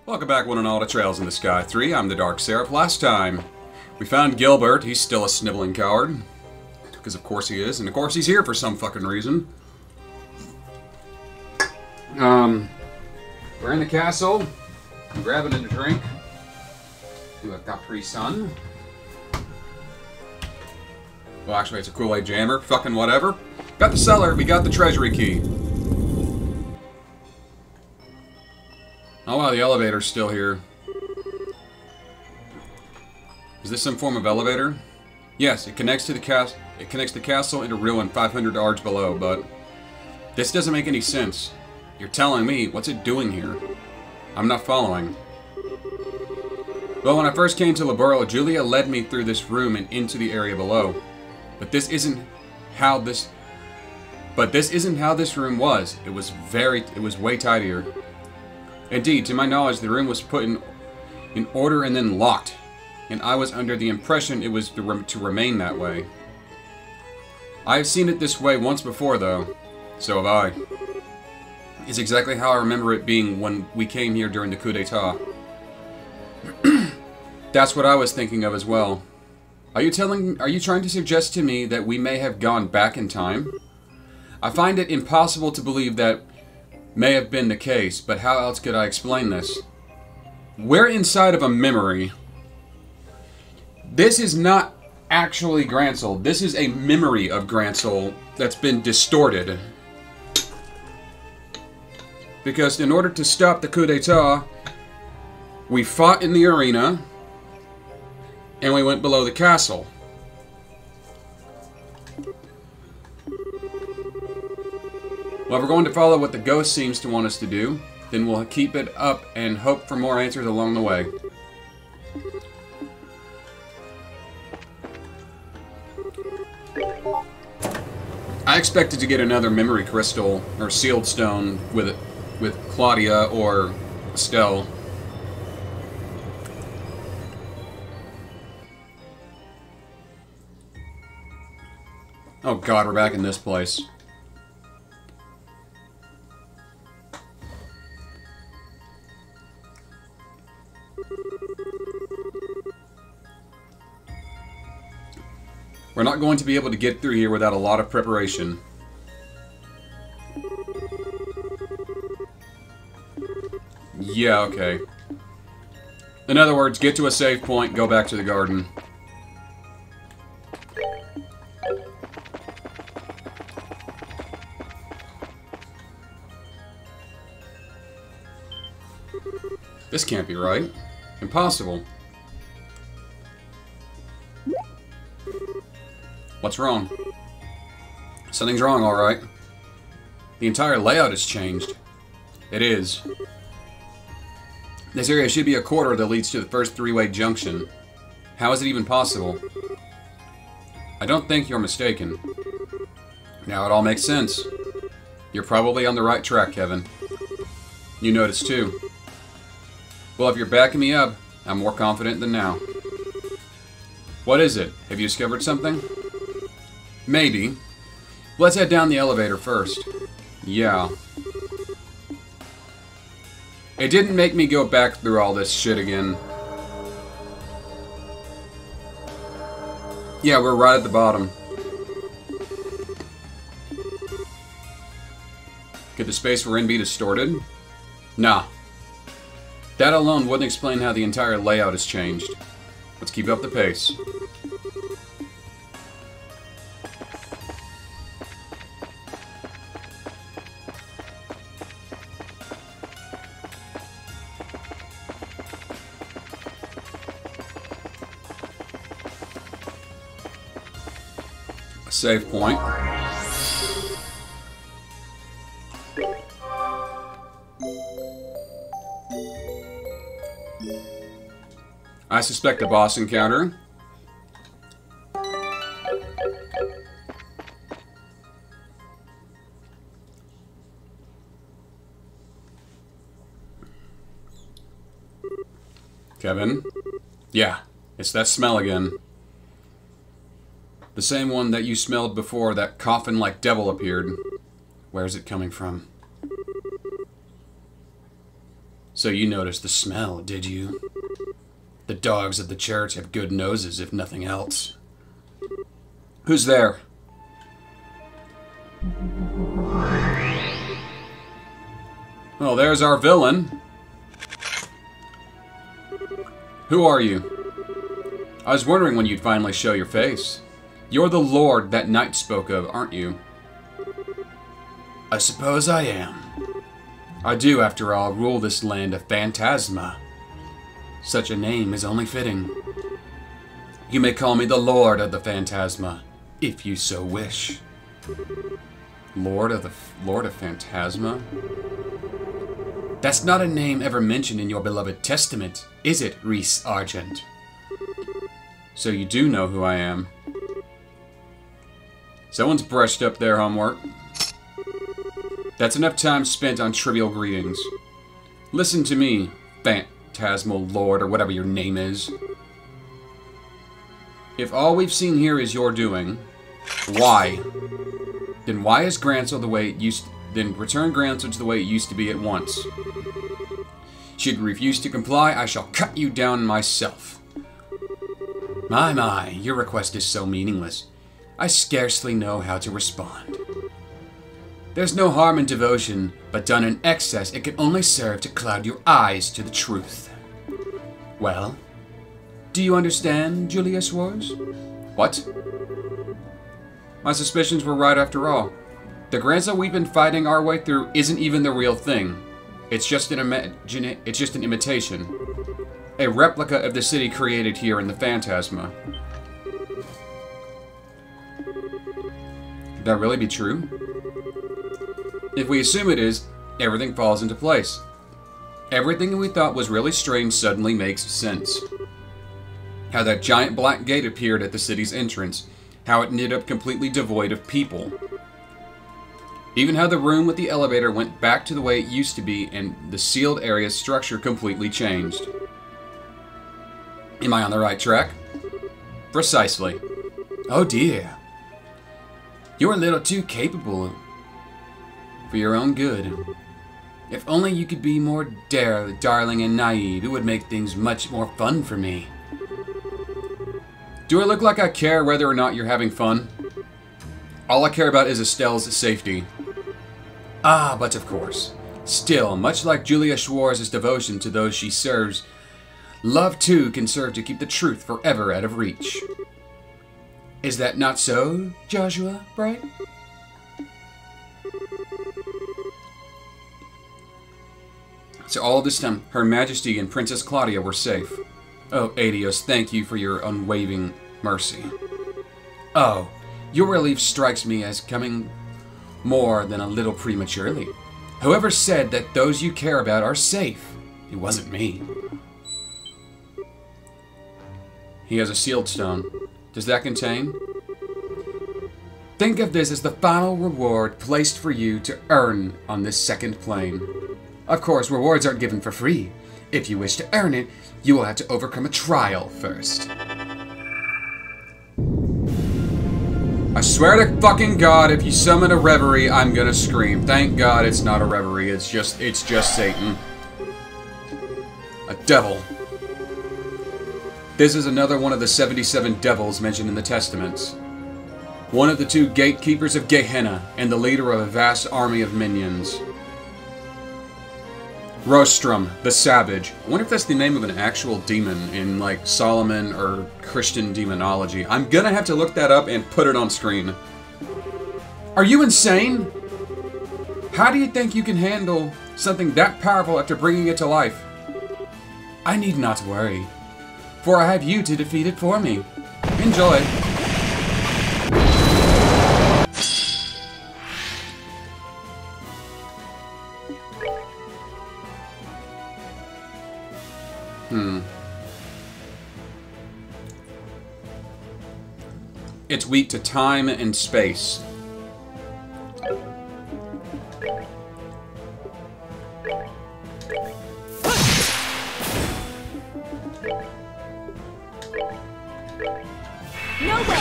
Welcome back, one and all, to Trails in the Sky 3. I'm the TheDarkSeraph. Last time, we found Gilbert. He's still a sniveling coward. Because of course he is, and of course he's here for some fucking reason. We're in the castle. I'm grabbing a drink. Do a Capri Sun. Well, actually, it's a Kool-Aid jammer. Fucking whatever. Got the cellar. We got the treasury key. Oh wow, the elevator's still here. Is this some form of elevator? Yes, it connects to the castle. It connects the castle into ruin 500 yards below, but this doesn't make any sense. You're telling me, what's it doing here? I'm not following. Well, when I first came to Laboro, Julia led me through this room and into the area below. But this isn't how this room was. It was way tidier. Indeed, to my knowledge, the room was put in order and then locked, and I was under the impression it was to remain that way. I have seen it this way once before, though. So have I. It's exactly how I remember it being when we came here during the coup d'etat. That's what I was thinking of as well. Are you trying to suggest to me that we may have gone back in time? I find it impossible to believe that may have been the case, but how else could I explain this? We're inside of a memory. This is not actually Gransel. This is a memory of Gransel that's been distorted. Because in order to stop the coup d'etat, we fought in the arena, and we went below the castle. Well, if we're going to follow what the ghost seems to want us to do, then we'll keep it up and hope for more answers along the way. I expected to get another memory crystal or sealed stone with Claudia or Estelle. Oh god, we're back in this place. We're not going to be able to get through here without a lot of preparation. Yeah, okay. In other words, get to a save point, go back to the garden. This can't be right. Impossible. What's wrong? Something's wrong, alright. The entire layout has changed. It is. This area should be a corridor that leads to the first three-way junction. How is it even possible? I don't think you're mistaken. Now it all makes sense. You're probably on the right track, Kevin. You noticed too. Well, if you're backing me up, I'm more confident than now. What is it? Have you discovered something? Maybe. Let's head down the elevator first. Yeah. It didn't make me go back through all this shit again. Yeah, we're right at the bottom. Could the space we're in be distorted? Nah. That alone wouldn't explain how the entire layout has changed. Let's keep up the pace. Save point. I suspect a boss encounter. Kevin? Yeah, it's that smell again. The same one that you smelled before that coffin-like devil appeared. Where's it coming from? So you noticed the smell, did you? The dogs of the church have good noses, if nothing else. Who's there? Well, there's our villain. Who are you? I was wondering when you'd finally show your face. You're the lord that knight spoke of, aren't you? I suppose I am. I do, after all, rule this land of Phantasma. Such a name is only fitting. You may call me the Lord of the Phantasma, if you so wish. Lord of Phantasma? That's not a name ever mentioned in your beloved testament, is it, Rhys Argent? So you do know who I am. Someone's brushed up their homework. That's enough time spent on trivial greetings. Listen to me, Phantasmal Lord, or whatever your name is. If all we've seen here is your doing, why? Then why is Grancel the way it used to... Then return Grancel to the way it used to be at once. Should you refuse to comply, I shall cut you down myself. My, your request is so meaningless. I scarcely know how to respond. There's no harm in devotion, but done in excess, it can only serve to cloud your eyes to the truth. Well, do you understand, Julia Schwartz? What? My suspicions were right after all. The Grancel we've been fighting our way through isn't even the real thing. It's just an imitation. A replica of the city created here in the Phantasma. Could that really be true? If we assume it is, everything falls into place. Everything we thought was really strange suddenly makes sense. How that giant black gate appeared at the city's entrance. How it ended up completely devoid of people. Even how the room with the elevator went back to the way it used to be and the sealed area's structure completely changed. Am I on the right track? Precisely. Oh dear. You're a little too capable for your own good. If only you could be more darling and naive, it would make things much more fun for me. Do I look like I care whether or not you're having fun? All I care about is Estelle's safety. Ah, but of course. Still, much like Julia Schwartz's devotion to those she serves, love too can serve to keep the truth forever out of reach. Is that not so, Joshua Bright? So all this time, Her Majesty and Princess Claudia were safe. Oh, Adios, thank you for your unwavering mercy. Oh, your relief strikes me as coming more than a little prematurely. Whoever said that those you care about are safe? It wasn't me. He has a sealed stone. Does that contain? Think of this as the final reward placed for you to earn on this second plane. Of course, rewards aren't given for free. If you wish to earn it, you will have to overcome a trial first. I swear to fucking God, if you summon a reverie, I'm gonna scream. Thank God it's not a reverie, it's just Satan. A devil. This is another one of the 77 devils mentioned in the Testaments. One of the two gatekeepers of Gehenna, and the leader of a vast army of minions. Rostrum, the Savage. I wonder if that's the name of an actual demon in, like, Solomon or Christian demonology. I'm gonna have to look that up and put it on screen. Are you insane? How do you think you can handle something that powerful after bringing it to life? I need not worry, for I have you to defeat it for me. Enjoy. It's weak to time and space. No way!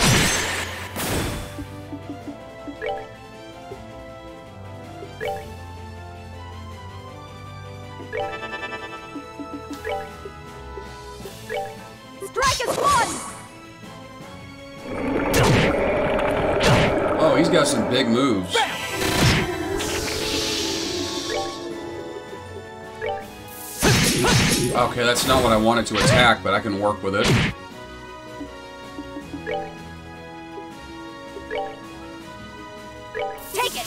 got some big moves. Okay, that's not what I wanted to attack, but I can work with it. Take it!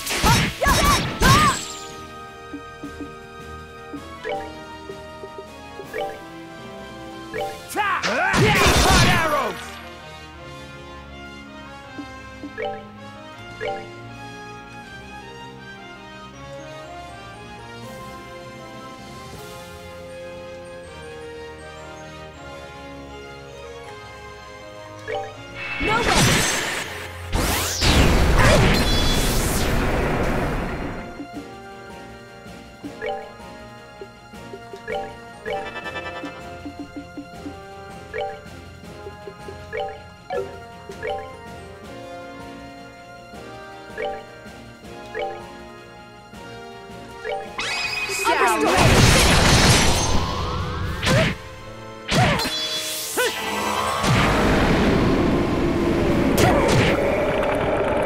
Hot arrows! No way!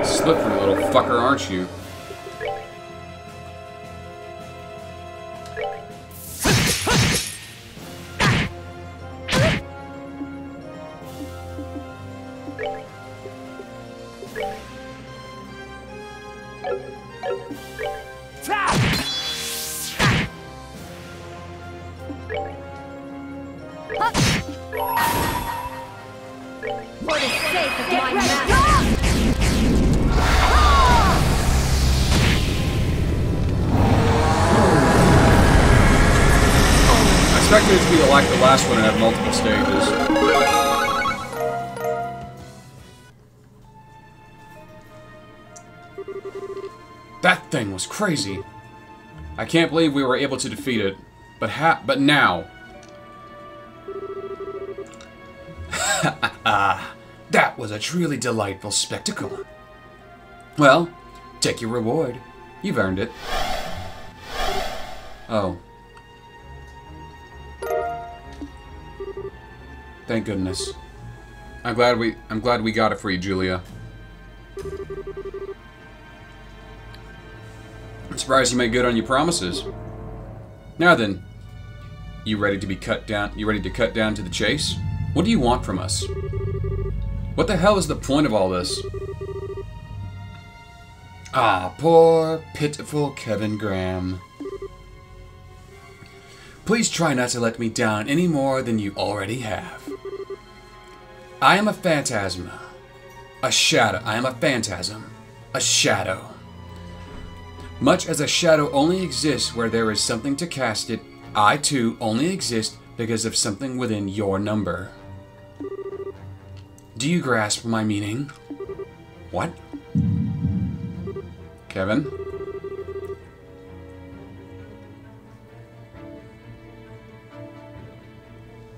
Slippery little fucker, aren't you? For the sake of my master! I expected it to be like the last one and have multiple stages. That thing was crazy. I can't believe we were able to defeat it. But now. That was a truly delightful spectacle. Well, take your reward. You've earned it. Oh. Thank goodness. I'm glad we got it for you, Julia. I'm surprised you made good on your promises. Now then, you ready to be cut down? You ready to cut down to the chase? What do you want from us? What the hell is the point of all this? Ah, poor, pitiful Kevin Graham. Please try not to let me down any more than you already have. I am a phantasm. A shadow. I am a phantasm. A shadow. Much as a shadow only exists where there is something to cast it, I too only exist because of something within your number. Do you grasp my meaning? What? Kevin?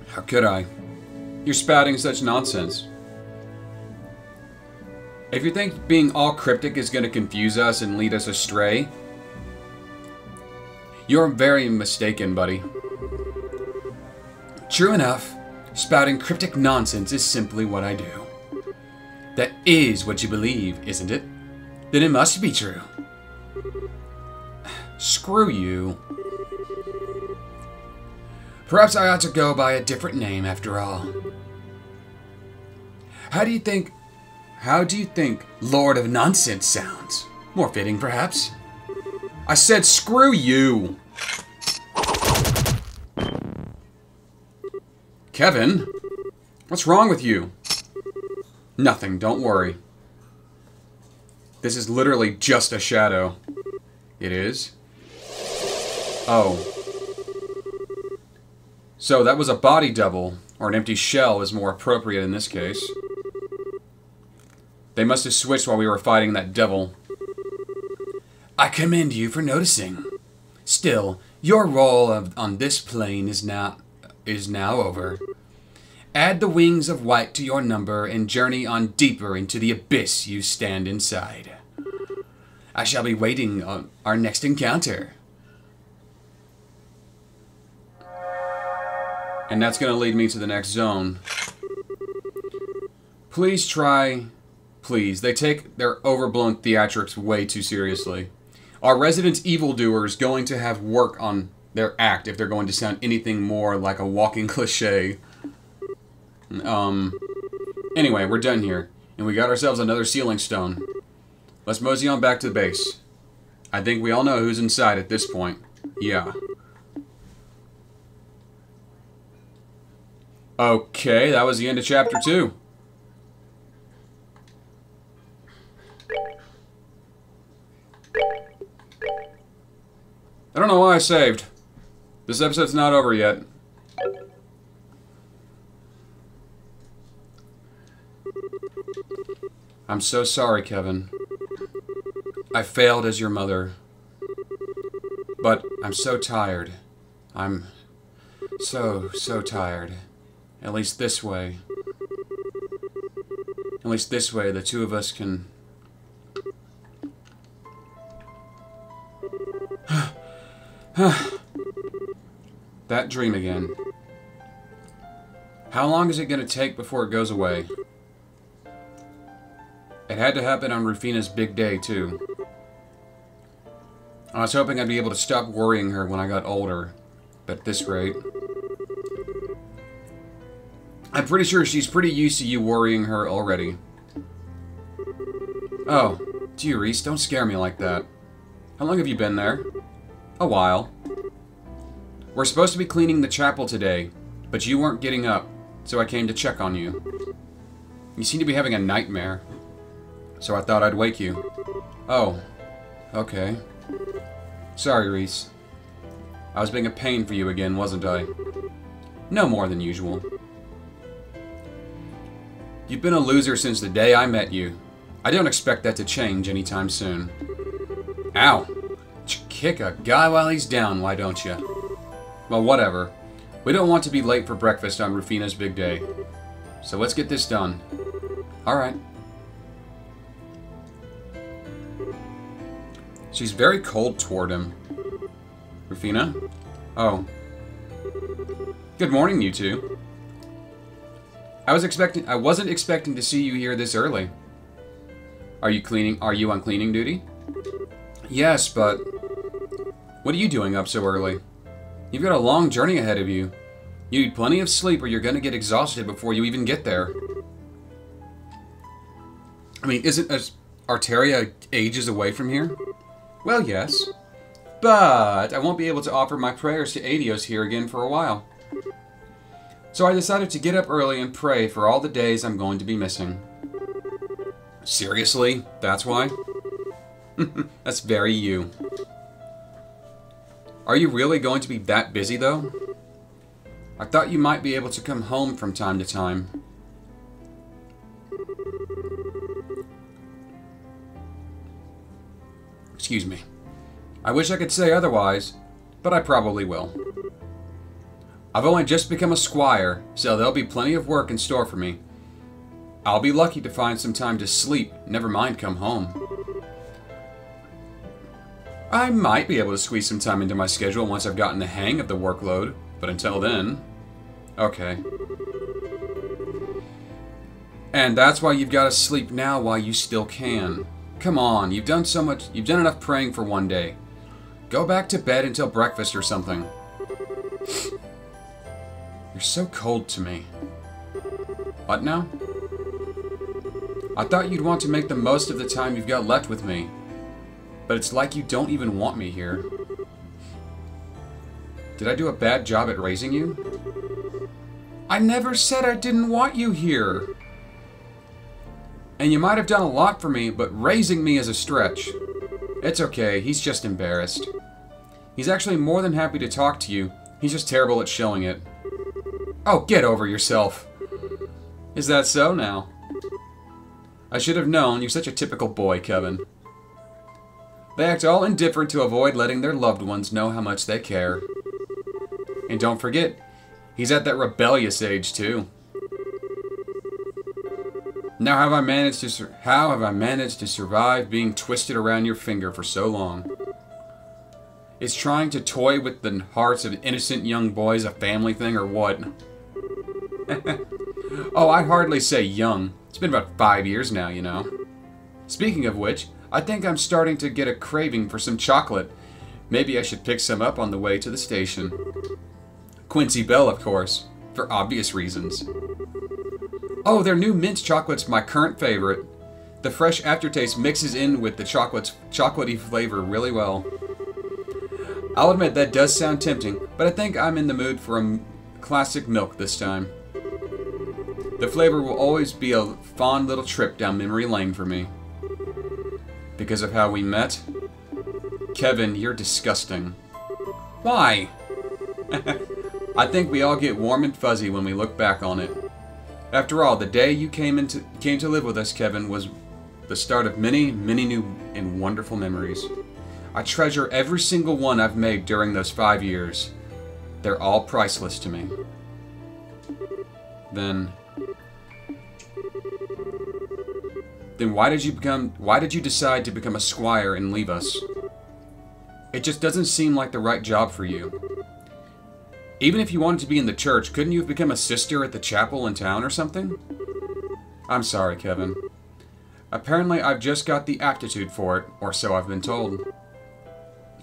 How could I? You're spouting such nonsense. If you think being all cryptic is going to confuse us and lead us astray, you're very mistaken, buddy. True enough, spouting cryptic nonsense is simply what I do. That is what you believe, isn't it? Then it must be true. Screw you. Perhaps I ought to go by a different name after all. How do you think Lord of Nonsense sounds? More fitting, perhaps? I said screw you! Kevin? What's wrong with you? Nothing, don't worry. This is literally just a shadow. It is? Oh. So that was a body double, or an empty shell is more appropriate in this case. They must have switched while we were fighting that devil. I commend you for noticing. Still, your role on this plane is now over. Add the wings of white to your number and journey on deeper into the abyss you stand inside. I shall be waiting on our next encounter. And that's going to lead me to the next zone. Please please. They take their overblown theatrics way too seriously. Are resident evildoers going to have work on their act if they're going to sound anything more like a walking cliche? Anyway, we're done here. And we got ourselves another sealing stone. Let's mosey on back to the base. I think we all know who's inside at this point. Yeah. Okay, that was the end of chapter 2. I don't know why I saved. This episode's not over yet. I'm so sorry, Kevin. I failed as your mother. But I'm so tired. I'm so tired. At least this way. At least this way, the two of us can... That dream again. How long is it going to take before it goes away? It had to happen on Rufina's big day, too. I was hoping I'd be able to stop worrying her when I got older. But at this rate... I'm pretty sure she's pretty used to you worrying her already. Oh, gee, Reese, don't scare me like that. How long have you been there? A while. We're supposed to be cleaning the chapel today, but you weren't getting up, so I came to check on you. You seem to be having a nightmare, so I thought I'd wake you. Oh, okay. Sorry, Reese. I was being a pain for you again, wasn't I? No more than usual. You've been a loser since the day I met you. I don't expect that to change anytime soon. Ow! Kick a guy while he's down, why don't you? Well, whatever. We don't want to be late for breakfast on Rufina's big day. So let's get this done. Alright. She's very cold toward him. Rufina? Oh. Good morning, you two. I wasn't expecting to see you here this early. Are you on cleaning duty? Yes, but... What are you doing up so early? You've got a long journey ahead of you. You need plenty of sleep or you're gonna get exhausted before you even get there. I mean, isn't Arteria ages away from here? Well, yes. But I won't be able to offer my prayers to Adios here again for a while. So I decided to get up early and pray for all the days I'm going to be missing. Seriously? That's why? That's very you. Are you really going to be that busy, though? I thought you might be able to come home from time to time. Excuse me. I wish I could say otherwise, but I probably will. I've only just become a squire, so there'll be plenty of work in store for me. I'll be lucky to find some time to sleep, never mind come home. I might be able to squeeze some time into my schedule once I've gotten the hang of the workload, but until then... Okay. And that's why you've got to sleep now while you still can. Come on, you've done enough praying for one day. Go back to bed until breakfast or something. You're so cold to me. What now? I thought you'd want to make the most of the time you've got left with me. But it's like you don't even want me here. Did I do a bad job at raising you? I never said I didn't want you here. And you might have done a lot for me, but raising me is a stretch. It's okay, he's just embarrassed. He's actually more than happy to talk to you. He's just terrible at showing it. Oh, get over yourself. Is that so now? I should have known. You're such a typical boy, Kevin. They act all indifferent to avoid letting their loved ones know how much they care. And don't forget, he's at that rebellious age, too. Now how have I managed to survive being twisted around your finger for so long? Is trying to toy with the hearts of innocent young boys a family thing or what? Oh, I'd hardly say young. It's been about 5 years now, you know. Speaking of which, I think I'm starting to get a craving for some chocolate. Maybe I should pick some up on the way to the station. Quincy Bell, of course, for obvious reasons. Oh, their new mint chocolate's my current favorite. The fresh aftertaste mixes in with the chocolatey flavor really well. I'll admit that does sound tempting, but I think I'm in the mood for a classic milk this time. The flavor will always be a fond little trip down memory lane for me. Because of how we met? Kevin, you're disgusting. Why? I think we all get warm and fuzzy when we look back on it. After all, the day you came to live with us, Kevin, was the start of many, many new and wonderful memories. I treasure every single one I've made during those 5 years. They're all priceless to me. Then why did you decide to become a squire and leave us? It just doesn't seem like the right job for you. Even if you wanted to be in the church, couldn't you have become a sister at the chapel in town or something? I'm sorry, Kevin. Apparently I've just got the aptitude for it, or so I've been told.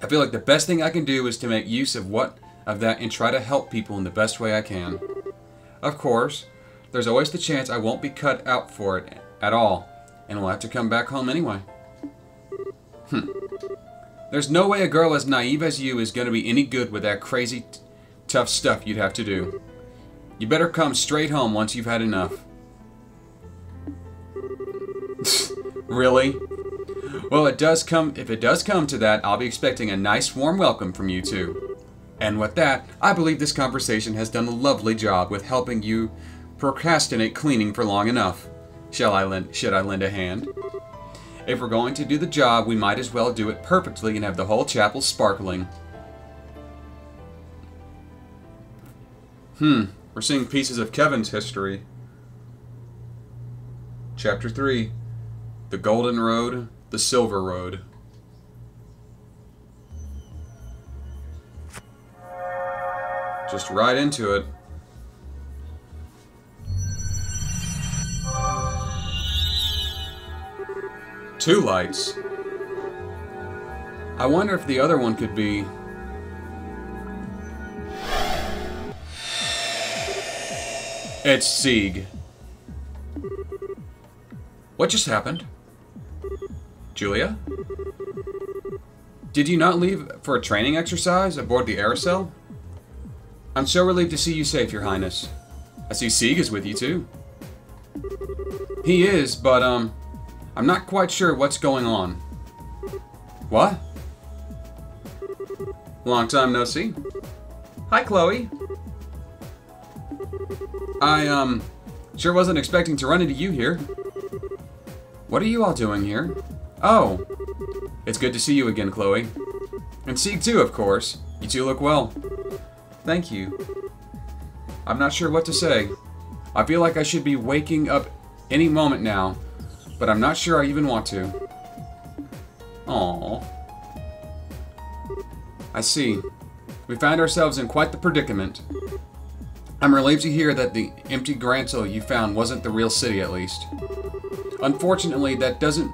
I feel like the best thing I can do is to make use of that and try to help people in the best way I can. Of course, there's always the chance I won't be cut out for it at all, and will have to come back home anyway. There's no way a girl as naive as you is going to be any good with that crazy, tough stuff you'd have to do. You better come straight home once you've had enough. Really? Well, if it does come to that, I'll be expecting a nice warm welcome from you two. And with that, I believe this conversation has done a lovely job with helping you procrastinate cleaning for long enough. Should I lend a hand? If we're going to do the job, we might as well do it perfectly and have the whole chapel sparkling. We're seeing pieces of Kevin's history. Chapter 3. The Golden Road, the Silver Road. Just right into it. Two lights. I wonder if the other one could be... It's Sieg. What just happened? Julia? Did you not leave for a training exercise aboard the Aerosol? I'm so relieved to see you safe, Your Highness. I see Sieg is with you too. He is, but I'm not quite sure what's going on. What? Long time no see. Hi, Chloe. I sure wasn't expecting to run into you here. What are you all doing here? Oh, it's good to see you again, Chloe. And Sieg too, of course. You two look well. Thank you. I'm not sure what to say. I feel like I should be waking up any moment now, but I'm not sure I even want to. Aww. I see. We find ourselves in quite the predicament. I'm relieved to hear that the empty grantle you found wasn't the real city, at least. Unfortunately, that doesn't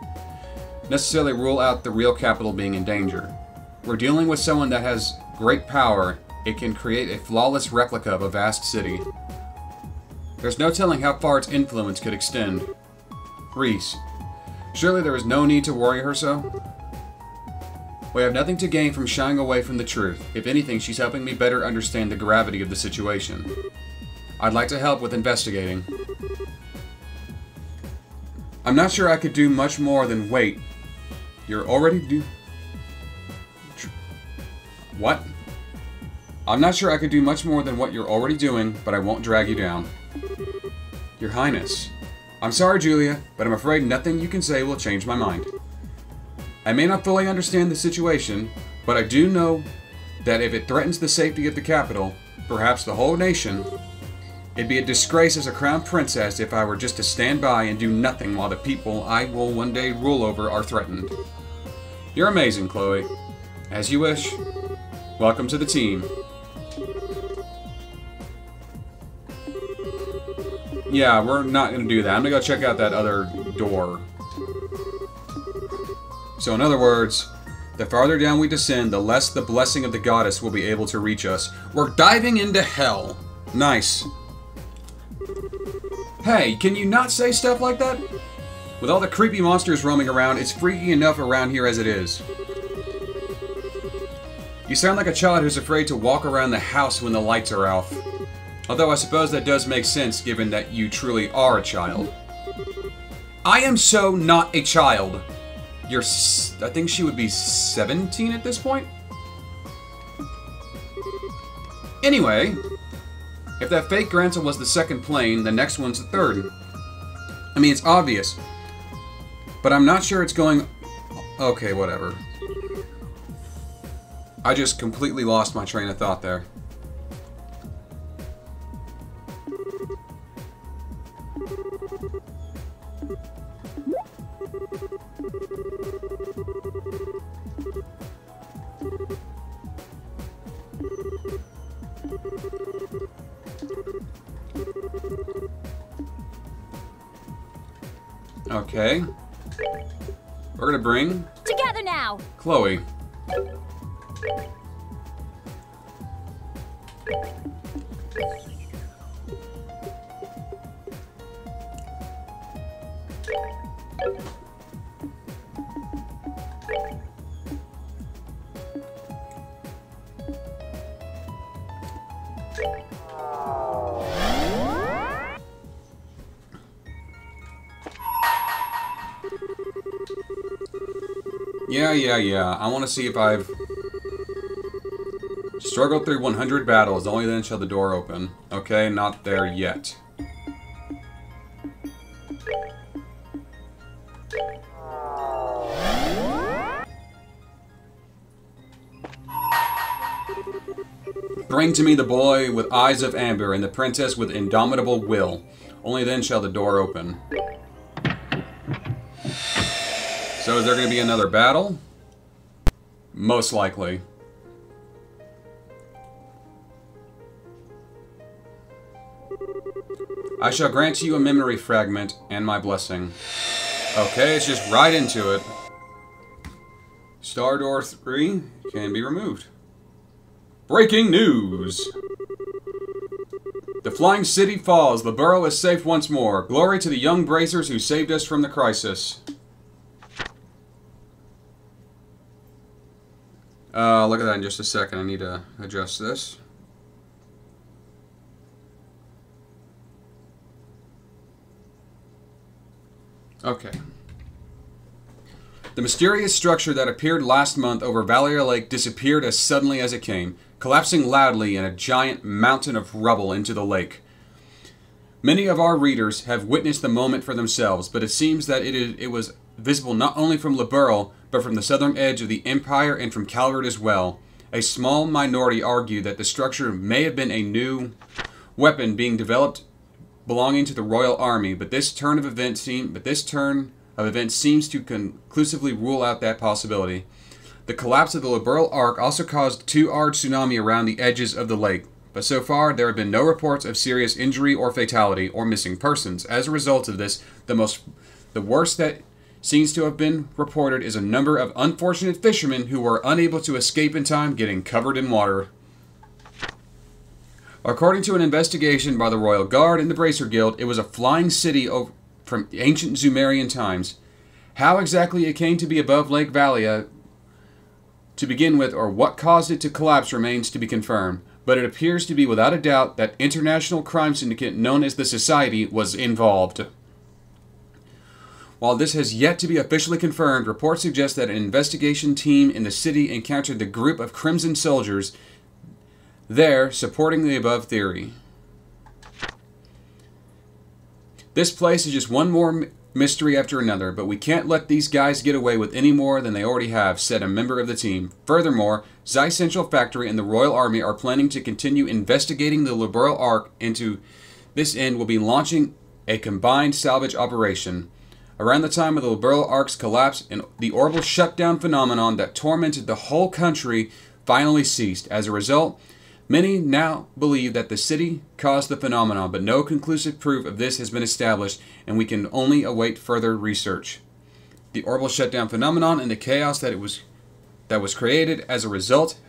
necessarily rule out the real capital being in danger. We're dealing with someone that has great power. It can create a flawless replica of a vast city. There's no telling how far its influence could extend. Reese, surely there is no need to worry her so? We have nothing to gain from shying away from the truth. If anything, she's helping me better understand the gravity of the situation. I'd like to help with investigating. I'm not sure I could do much more than wait. You're already What? I'm not sure I could do much more than what you're already doing, but I won't drag you down. Your Highness. I'm sorry, Julia, but I'm afraid nothing you can say will change my mind. I may not fully understand the situation, but I do know that if it threatens the safety of the capital, perhaps the whole nation, it'd be a disgrace as a crown princess if I were just to stand by and do nothing while the people I will one day rule over are threatened. You're amazing, Chloe. As you wish. Welcome to the team. Yeah, we're not going to do that. I'm going to go check out that other door. So in other words, the farther down we descend, the less the blessing of the goddess will be able to reach us. We're diving into hell. Nice. Hey, can you not say stuff like that? With all the creepy monsters roaming around, it's freaky enough around here as it is. You sound like a child who's afraid to walk around the house when the lights are off. Although I suppose that does make sense given that you truly are a child. I am so not a child. I think she would be 17 at this point? Anyway, if that fake grandson was the second plane, the next one's the third. I mean, it's obvious. But I'm not sure it's going... Okay, whatever. I just completely lost my train of thought there. Okay. We're gonna bring... Together now! Chloe. Yeah. I want to see if I've struggled through 100 battles. Only then shall the door open. Okay, not there yet. Bring to me the boy with eyes of amber and the princess with indomitable will. Only then shall the door open. So is there going to be another battle? Most likely. I shall grant you a memory fragment and my blessing. Okay, it's just right into it. Star Door 3 can be removed. Breaking news! The Flying City falls. The borough is safe once more. Glory to the young bracers who saved us from the crisis. Look at that in just a second. I need to adjust this. Okay. The mysterious structure that appeared last month over Valier Lake disappeared as suddenly as it came, collapsing loudly in a giant mountain of rubble into the lake. Many of our readers have witnessed the moment for themselves, but it seems that it was visible not only from Liberl, but from the southern edge of the Empire and from Calvert as well. A small minority argue that the structure may have been a new weapon being developed belonging to the Royal Army, but this turn of events seems to conclusively rule out that possibility. The collapse of the Liberl Arc also caused 2-hour tsunami around the edges of the lake, but so far there have been no reports of serious injury or fatality or missing persons. As a result of this, the worst that seems to have been reported is a number of unfortunate fishermen who were unable to escape in time, getting covered in water. According to an investigation by the Royal Guard and the Bracer Guild, it was a flying city from ancient Sumerian times. How exactly it came to be above Lake Valia to begin with, or what caused it to collapse, remains to be confirmed, but it appears to be without a doubt that international crime syndicate known as the Society was involved. While this has yet to be officially confirmed, reports suggest that an investigation team in the city encountered the group of Crimson soldiers there supporting the above theory. This place is just one more mystery after another, but we can't let these guys get away with any more than they already have, said a member of the team. Furthermore, Zai Central Factory and the Royal Army are planning to continue investigating the Liberl Arc, and to this end will be launching a combined salvage operation. Around the time of the Liberl Arc's collapse, and the orbital shutdown phenomenon that tormented the whole country finally ceased. As a result, many now believe that the city caused the phenomenon, but no conclusive proof of this has been established, and we can only await further research. The orbital shutdown phenomenon and the chaos that was created as a result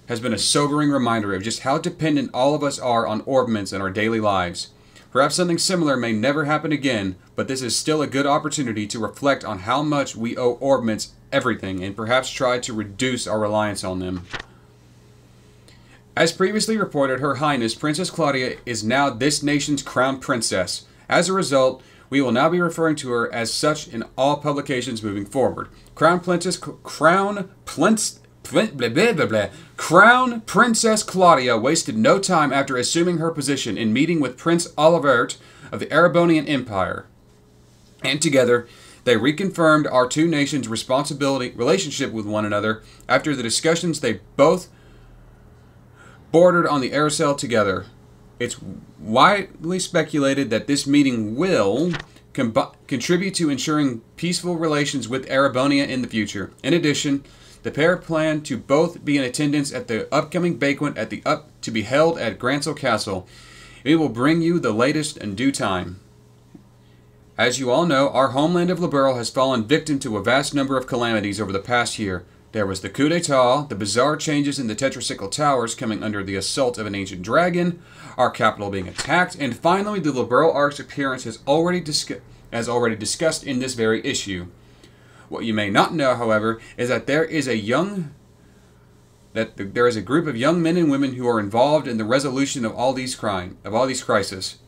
has been a sobering reminder of just how dependent all of us are on orbments in our daily lives. Perhaps something similar may never happen again, but this is still a good opportunity to reflect on how much we owe orbments everything and perhaps try to reduce our reliance on them. As previously reported, Her Highness Princess Claudia is now this nation's crown princess. As a result, we will now be referring to her as such in all publications moving forward. Crown Princess Claudia wasted no time after assuming her position in meeting with Prince Olivert of the Erebonian Empire. And together, they reconfirmed our two nations' relationship with one another after the discussions they both bordered on the Aerocell together. It's widely speculated that this meeting will contribute to ensuring peaceful relations with Erebonia in the future. In addition, the pair plan to both be in attendance at the upcoming banquet to be held at Grancel Castle. We will bring you the latest in due time. As you all know, our homeland of Liberl has fallen victim to a vast number of calamities over the past year. There was the coup d'etat, the bizarre changes in the Tetracycle Towers coming under the assault of an ancient dragon, our capital being attacked, and finally the Liberl Ark's appearance as already discussed in this very issue. What you may not know, however, is that there is a group of young men and women who are involved in the resolution of all these crises.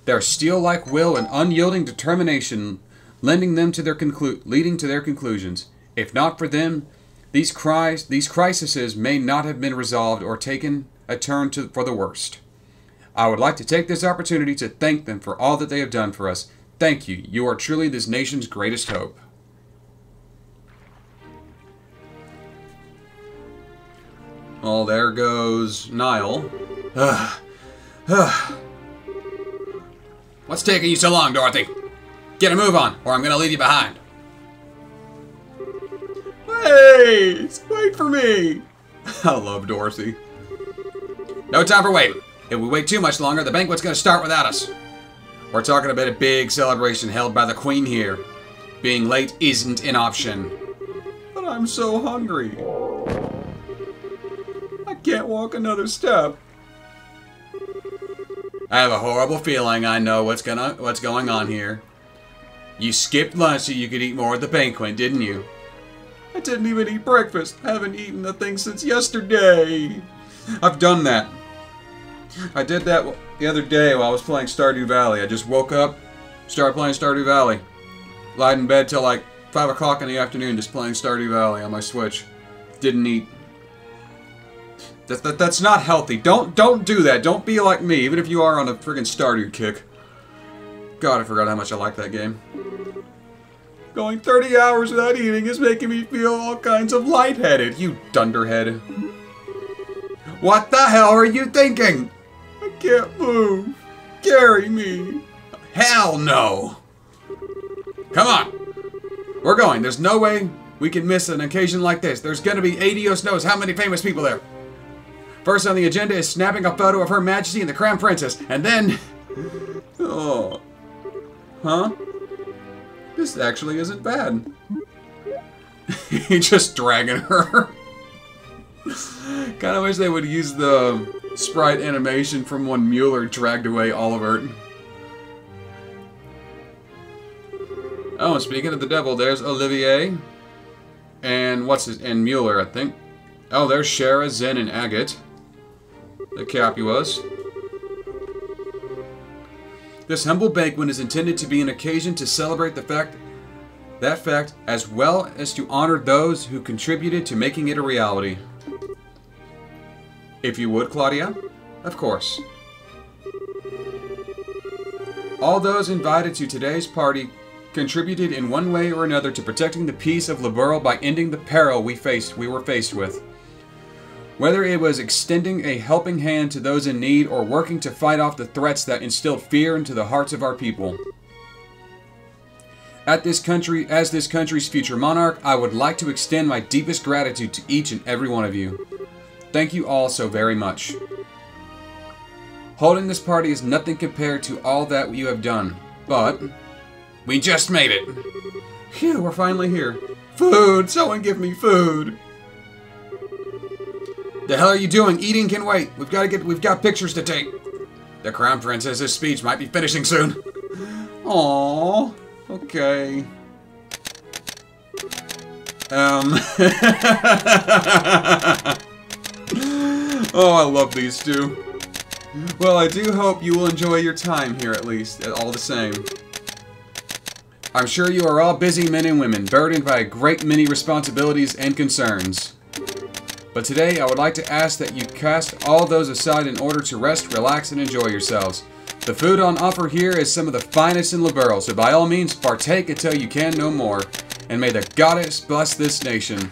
Their steel-like will and unyielding determination leading to their conclusions. If not for them, these crises may not have been resolved or taken a turn for the worst. I would like to take this opportunity to thank them for all that they have done for us. Thank you. You are truly this nation's greatest hope. Well, there goes Niall. What's taking you so long, Dorothy? Get a move on, or I'm going to leave you behind. Wait! Wait for me! I love Dorothy. No time for waiting. If we wait too much longer, the banquet's going to start without us. We're talking about a big celebration held by the Queen here. Being late isn't an option. But I'm so hungry. I can't walk another step. I have a horrible feeling I know what's going on here. You skipped lunch so you could eat more at the banquet, didn't you? I didn't even eat breakfast. I haven't eaten a thing since yesterday. I've done that. I did that the other day while I was playing Stardew Valley. I just woke up, started playing Stardew Valley. Lied in bed till like 5 o'clock in the afternoon just playing Stardew Valley on my Switch. Didn't eat. That's not healthy. Don't do that. Don't be like me, even if you are on a friggin' Stardew kick. God, I forgot how much I like that game. Going 30 hours without eating is making me feel all kinds of lightheaded, you dunderhead. What the hell are you thinking? I can't move. Carry me. Hell no. Come on. We're going. There's no way we can miss an occasion like this. There's gonna be Adios knows how many famous people there. First on the agenda is snapping a photo of Her Majesty and the Crown Princess, and then... Oh. Huh? This actually isn't bad. He's just dragging her. Kinda wish they would use the sprite animation from when Mueller dragged away Olivert. Oh, and speaking of the devil, there's Olivier. And and Mueller, I think. Oh, there's Shara, Zen, and Agate. The Capuas. This humble banquet is intended to be an occasion to celebrate that fact, as well as to honor those who contributed to making it a reality. If you would, Claudia? Of course. All those invited to today's party contributed in one way or another to protecting the peace of Liberl by ending the peril we were faced with. Whether it was extending a helping hand to those in need or working to fight off the threats that instilled fear into the hearts of our people. As this country's future monarch, I would like to extend my deepest gratitude to each and every one of you. Thank you all so very much. Holding this party is nothing compared to all that you have done, but We just made it. Phew, we're finally here. Food! Someone give me food! The hell are you doing? Eating can wait. We've got pictures to take. The Crown Princess's speech might be finishing soon. Aww. Okay. Oh, I love these two. Well, I do hope you will enjoy your time here at least, all the same. I'm sure you are all busy men and women, burdened by a great many responsibilities and concerns. But today, I would like to ask that you cast all those aside in order to rest, relax, and enjoy yourselves. The food on offer here is some of the finest in Liberl, so by all means, partake until you can no more. And may the goddess bless this nation.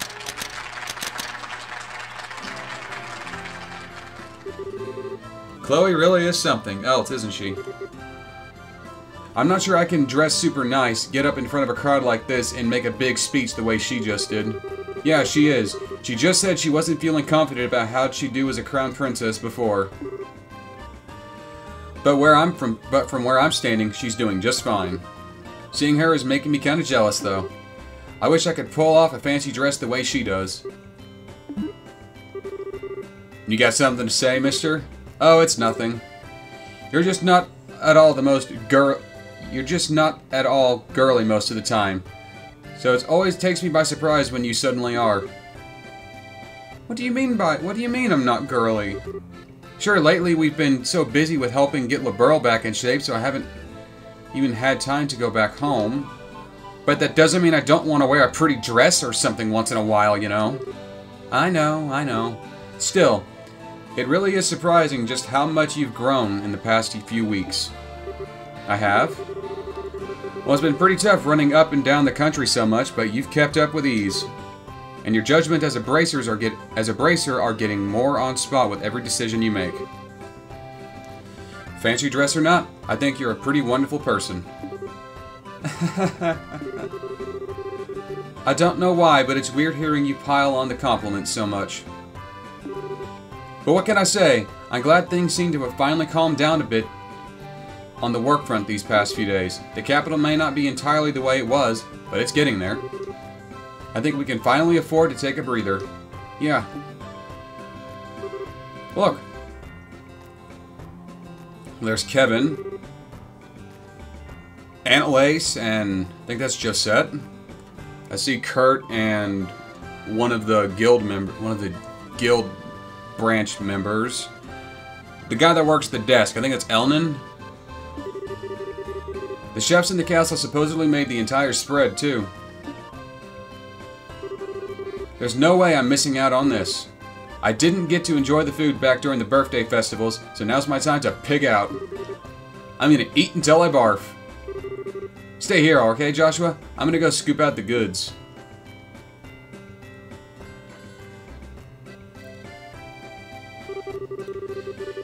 Chloe really is something else, isn't she? I'm not sure I can dress super nice, get up in front of a crowd like this, and make a big speech the way she just did. Yeah, she is. She just said she wasn't feeling confident about how she'd do as a crown princess before. But from where I'm standing, she's doing just fine. Seeing her is making me kind of jealous, though. I wish I could pull off a fancy dress the way she does. You got something to say, mister? Oh, it's nothing. You're just not at all girly most of the time. So it always takes me by surprise when you suddenly are. What do you mean I'm not girly? Sure, lately we've been so busy with helping get Liberl back in shape, so I haven't even had time to go back home. But that doesn't mean I don't want to wear a pretty dress or something once in a while, you know? I know. Still, it really is surprising just how much you've grown in the past few weeks. I have? Well, it's been pretty tough running up and down the country so much, but you've kept up with ease. And your judgment as a bracer are getting more on spot with every decision you make. Fancy dress or not, I think you're a pretty wonderful person. I don't know why, but it's weird hearing you pile on the compliments so much. But what can I say? I'm glad things seem to have finally calmed down a bit on the work front these past few days. The capital may not be entirely the way it was, but it's getting there. I think we can finally afford to take a breather. Yeah. Look. There's Kevin. Aunt Lace, and I think that's Josette. I see Kurt and one of the guild branch members. The guy that works the desk, I think it's Elnan. The chefs in the castle supposedly made the entire spread, too. There's no way I'm missing out on this. I didn't get to enjoy the food back during the birthday festivals, so now's my time to pig out. I'm gonna eat until I barf. Stay here, okay, Joshua? I'm gonna go scoop out the goods.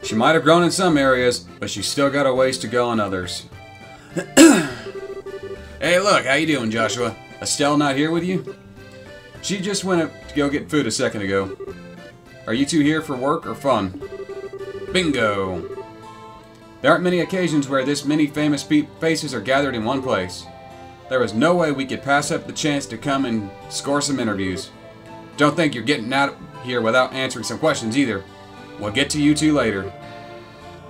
She might have grown in some areas, but she's still got a ways to go in others. Hey, look, how you doing, Joshua? Estelle not here with you? She just went to go get food a second ago. Are you two here for work or fun? Bingo! There aren't many occasions where this many famous faces are gathered in one place. There was no way we could pass up the chance to come and score some interviews. Don't think you're getting out here without answering some questions either. We'll get to you two later.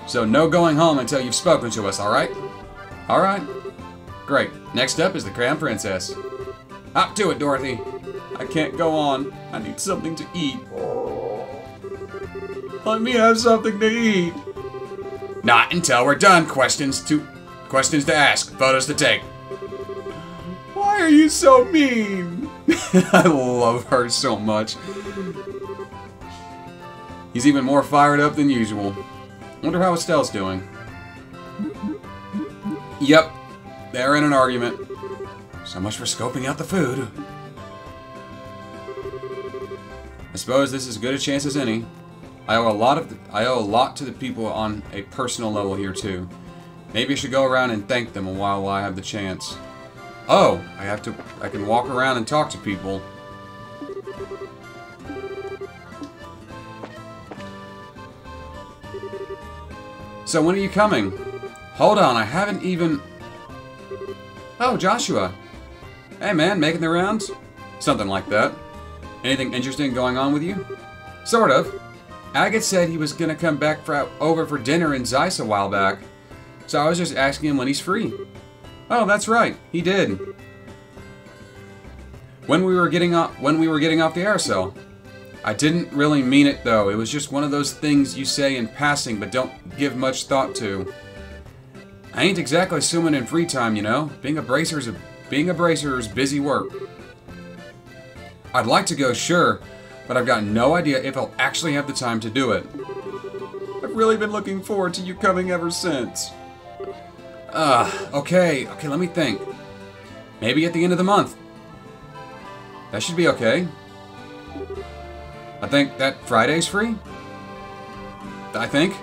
So no going home until you've spoken to us, alright? Alright. Great. Next up is the Crown Princess. Hop to it, Dorothy. I can't go on. I need something to eat. Let me have something to eat. Not until we're done. Questions to ask. Photos to take. Why are you so mean? I love her so much. He's even more fired up than usual. Wonder how Estelle's doing. Yep. They're in an argument. So much for scoping out the food. I suppose this is as good a chance as any. I owe a lot to the people on a personal level here too. Maybe I should go around and thank them while I have the chance. Oh, I can walk around and talk to people. So when are you coming? Hold on, I haven't even... Oh, Joshua. Hey man, making the rounds? Something like that. Anything interesting going on with you? Sort of. Agate said he was gonna come back over for dinner in Zeiss a while back. So I was just asking him when he's free. Oh, that's right. He did. When we were getting off the aerosol. I didn't really mean it though. It was just one of those things you say in passing but don't give much thought to. I ain't exactly swimming in free time, you know. Being a bracer is busy work. I'd like to go, sure, but I've got no idea if I'll actually have the time to do it. I've really been looking forward to you coming ever since. Okay, let me think. Maybe at the end of the month. That should be okay. I think that Friday's free? I think.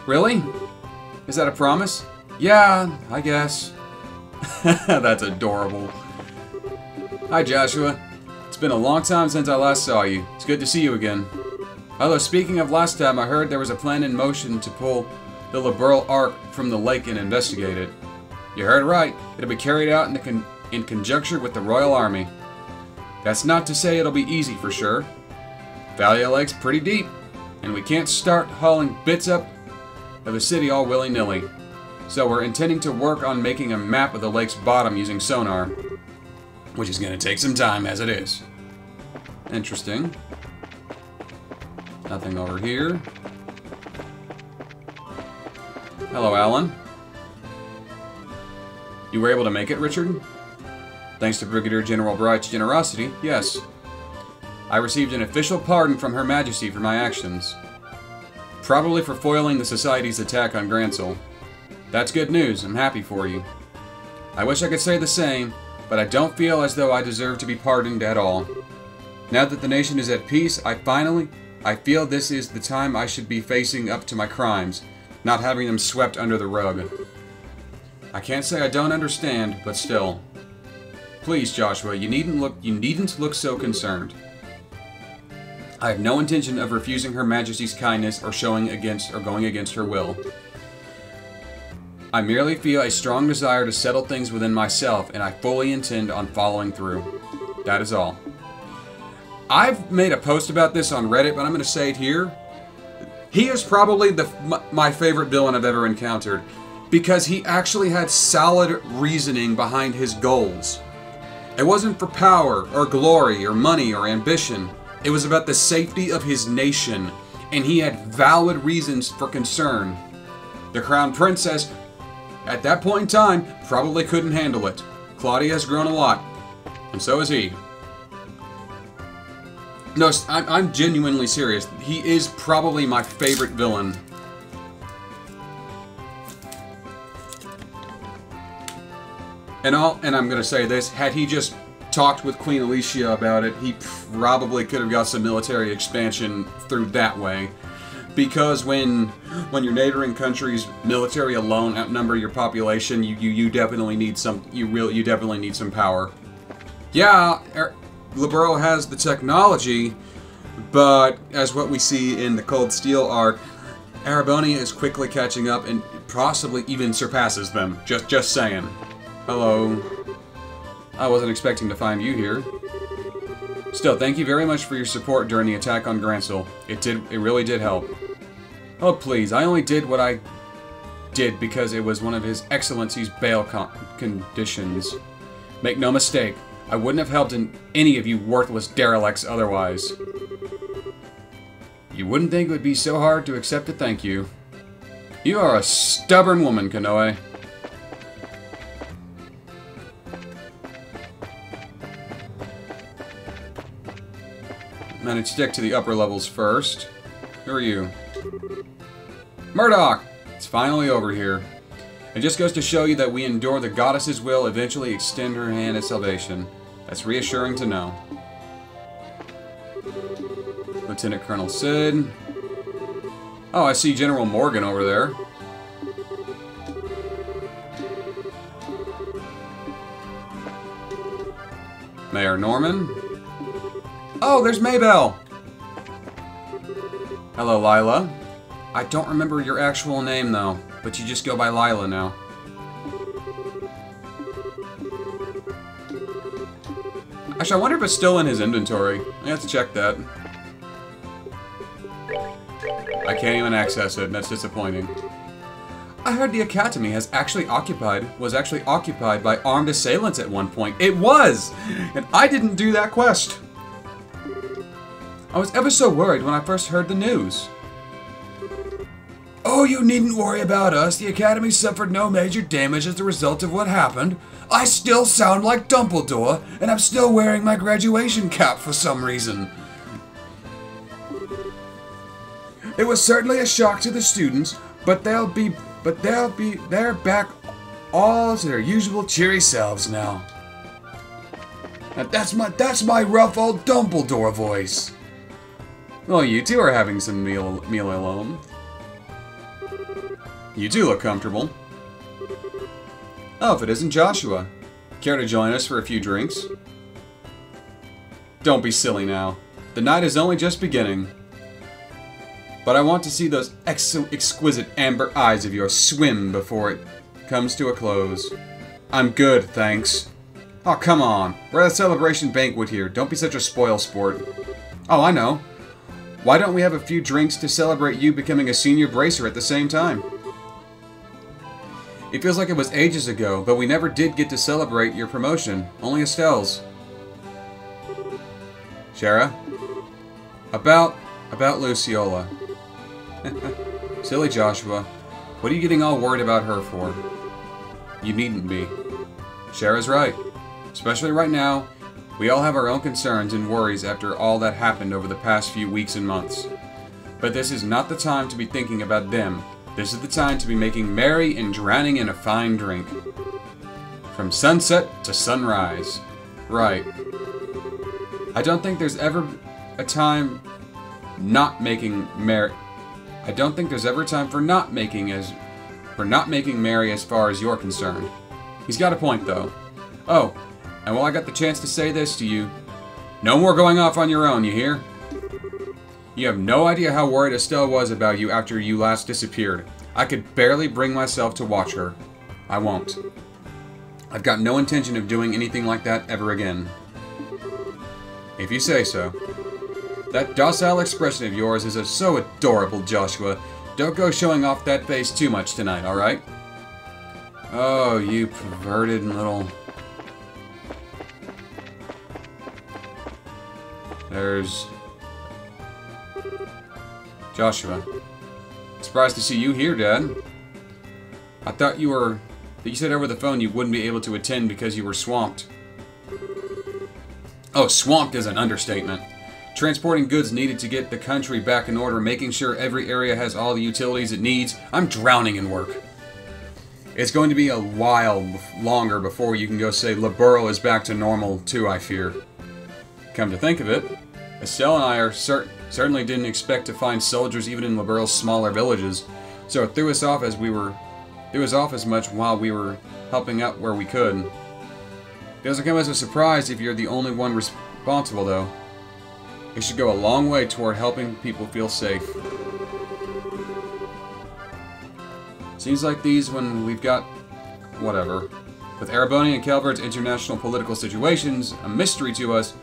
Really? Is that a promise? Yeah, I guess. That's adorable. Hi, Joshua. It's been a long time since I last saw you. It's good to see you again. Although, speaking of last time, I heard there was a plan in motion to pull the Liberal Ark from the lake and investigate it. You heard right. It'll be carried out in conjunction with the Royal Army. That's not to say it'll be easy for sure. Valley Lake's pretty deep, and we can't start hauling bits up of the city all willy-nilly. So we're intending to work on making a map of the lake's bottom using sonar, which is going to take some time as it is. Interesting. Nothing over here. Hello, Alan. You were able to make it, Richard? Thanks to Brigadier General Bright's generosity, yes. I received an official pardon from Her Majesty for my actions. Probably for foiling the Society's attack on Gransel. That's good news. I'm happy for you. I wish I could say the same, but I don't feel as though I deserve to be pardoned at all. Now that the nation is at peace, I feel this is the time I should be facing up to my crimes, not having them swept under the rug. I can't say I don't understand, but still. Please, Joshua, you needn't look so concerned. I have no intention of refusing Her Majesty's kindness or going against her will. I merely feel a strong desire to settle things within myself, and I fully intend on following through. That is all. I've made a post about this on Reddit, but I'm going to say it here. He is probably my favorite villain I've ever encountered, because he actually had solid reasoning behind his goals. It wasn't for power, or glory, or money, or ambition. It was about the safety of his nation, and he had valid reasons for concern. The Crown Princess, at that point in time, probably couldn't handle it. Claudia has grown a lot, and so has he. No, I'm genuinely serious. He is probably my favorite villain. And I'm gonna say this, had he just talked with Queen Alicia about it, he probably could have got some military expansion through that way. Because when your neighboring countries' military alone outnumber your population, you definitely need some definitely need some power. Yeah, Liberal has the technology, but as what we see in the Cold Steel arc, Arabonia is quickly catching up and possibly even surpasses them. Just saying. Hello. I wasn't expecting to find you here. Still, thank you very much for your support during the attack on Gransel. It really did help. Oh please, I only did what I did because it was one of His Excellency's bail conditions. Make no mistake, I wouldn't have helped any of you worthless derelicts otherwise. You wouldn't think it would be so hard to accept a thank you. You are a stubborn woman, Kanoe. Managed to stick to the upper levels first. Who are you? Murdoch! It's finally over here. It just goes to show you that we endure the goddess's will eventually extend her hand of salvation. That's reassuring to know. Lieutenant Colonel Sid. Oh, I see General Morgan over there. Mayor Norman. Oh, there's Maybell! Hello, Lila. I don't remember your actual name, though, but you just go by Lila now. Actually, I wonder if it's still in his inventory. I have to check that. I can't even access it, and that's disappointing. I heard the Academy was actually occupied by armed assailants at one point. It was! And I didn't do that quest. I was ever so worried when I first heard the news. Oh, you needn't worry about us. The Academy suffered no major damage as a result of what happened. I still sound like Dumbledore, and I'm still wearing my graduation cap for some reason. It was certainly a shock to the students, but they're back all to their usual cheery selves now. Now that's my rough old Dumbledore voice. Well, you two are having some meal alone. You do look comfortable. Oh, if it isn't Joshua. Care to join us for a few drinks? Don't be silly now. The night is only just beginning. But I want to see those exquisite amber eyes of yours swim before it comes to a close. I'm good, thanks. Oh, come on. We're at a celebration banquet here. Don't be such a spoil sport. Oh, I know. Why don't we have a few drinks to celebrate you becoming a senior bracer at the same time? It feels like it was ages ago, but we never did get to celebrate your promotion. Only Estelle's. Shara? About Luciola. Silly Joshua. What are you getting all worried about her for? You needn't be. Shara's right. Especially right now, we all have our own concerns and worries after all that happened over the past few weeks and months. But this is not the time to be thinking about them. This is the time to be making merry and drowning in a fine drink. From sunset to sunrise. Right. I don't think there's ever a time not making merry. I don't think there's ever a time for not making merry as far as you're concerned. He's got a point though. Oh, and while I got the chance to say this to you, no more going off on your own, you hear? You have no idea how worried Estelle was about you after you last disappeared. I could barely bring myself to watch her. I won't. I've got no intention of doing anything like that ever again. If you say so. That docile expression of yours is so adorable, Joshua. Don't go showing off that face too much tonight, alright? Oh, you perverted little... There's... Joshua. Surprised to see you here, Dad. I thought you said over the phone you wouldn't be able to attend because you were swamped. Oh, swamped is an understatement. Transporting goods needed to get the country back in order, making sure every area has all the utilities it needs. I'm drowning in work. It's going to be a while longer before you can go say Liberl is back to normal too, I fear. Come to think of it, Estelle and I are certainly didn't expect to find soldiers even in Liberl's smaller villages, so it threw us off as much while we were helping out where we could. Doesn't come as a surprise if you're the only one responsible, though. It should go a long way toward helping people feel safe. Seems like these when we've got... whatever. With Ereboni and Calvert's international political situations a mystery to us,